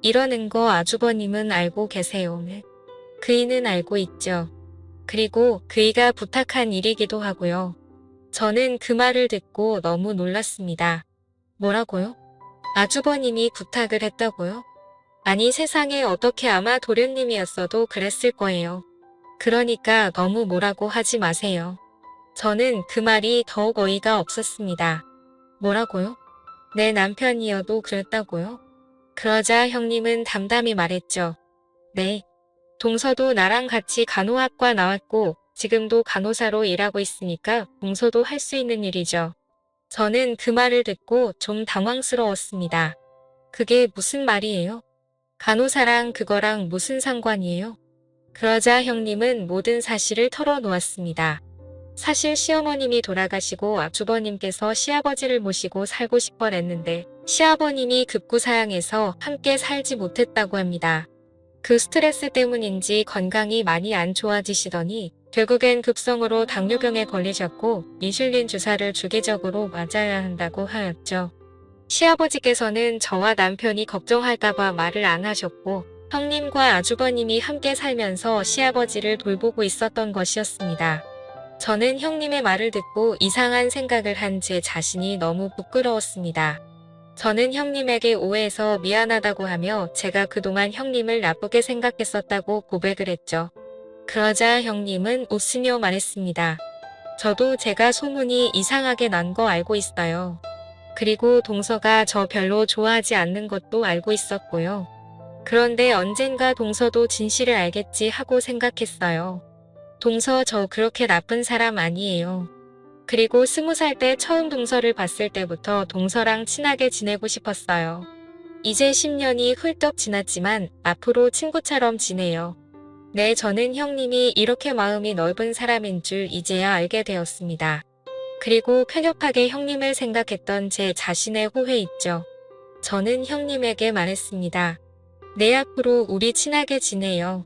이러는 거 아주버님은 알고 계세요. 네. 그이는 알고 있죠. 그리고 그이가 부탁한 일이기도 하고요. 저는 그 말을 듣고 너무 놀랐습니다. 뭐라고요? 아주버님이 부탁을 했다고요? 아니, 세상에 어떻게, 아마 도련님이었어도 그랬을 거예요. 그러니까 너무 뭐라고 하지 마세요. 저는 그 말이 더욱 어이가 없었습니다. 뭐라고요? 내 남편이어도 그랬다고요? 그러자 형님은 담담히 말했죠. 네. 동서도 나랑 같이 간호학과 나왔고 지금도 간호사로 일하고 있으니까 동서도 할 수 있는 일이죠. 저는 그 말을 듣고 좀 당황스러웠습니다. 그게 무슨 말이에요? 간호사랑 그거랑 무슨 상관이에요? 그러자 형님은 모든 사실을 털어놓았습니다. 사실 시어머님이 돌아가시고 아주버님께서 시아버지를 모시고 살고 싶어 했는데 시아버님이 급구사양해서 함께 살지 못했다고 합니다. 그 스트레스 때문인지 건강이 많이 안 좋아지시더니 결국엔 급성으로 당뇨병에 걸리셨고 인슐린 주사를 주기적으로 맞아야 한다고 하였죠. 시아버지께서는 저와 남편이 걱정할까봐 말을 안 하셨고 형님과 아주버님이 함께 살면서 시아버지를 돌보고 있었던 것이었습니다. 저는 형님의 말을 듣고 이상한 생각을 한 제 자신이 너무 부끄러웠습니다. 저는 형님에게 오해해서 미안하다고 하며 제가 그동안 형님을 나쁘게 생각했었다고 고백을 했죠. 그러자 형님은 웃으며 말했습니다. 저도 제가 소문이 이상하게 난 거 알고 있어요. 그리고 동서가 저 별로 좋아하지 않는 것도 알고 있었고요. 그런데 언젠가 동서도 진실을 알겠지 하고 생각했어요. 동서 저 그렇게 나쁜 사람 아니에요. 그리고 20살 때 처음 동서를 봤을 때부터 동서랑 친하게 지내고 싶었어요. 이제 10년이 훌쩍 지났지만 앞으로 친구처럼 지내요. 네, 저는 형님이 이렇게 마음이 넓은 사람인 줄 이제야 알게 되었습니다. 그리고 쾌격하게 형님을 생각했던 제 자신의 후회 있죠. 저는 형님에게 말했습니다. 네, 앞으로 우리 친하게 지내요.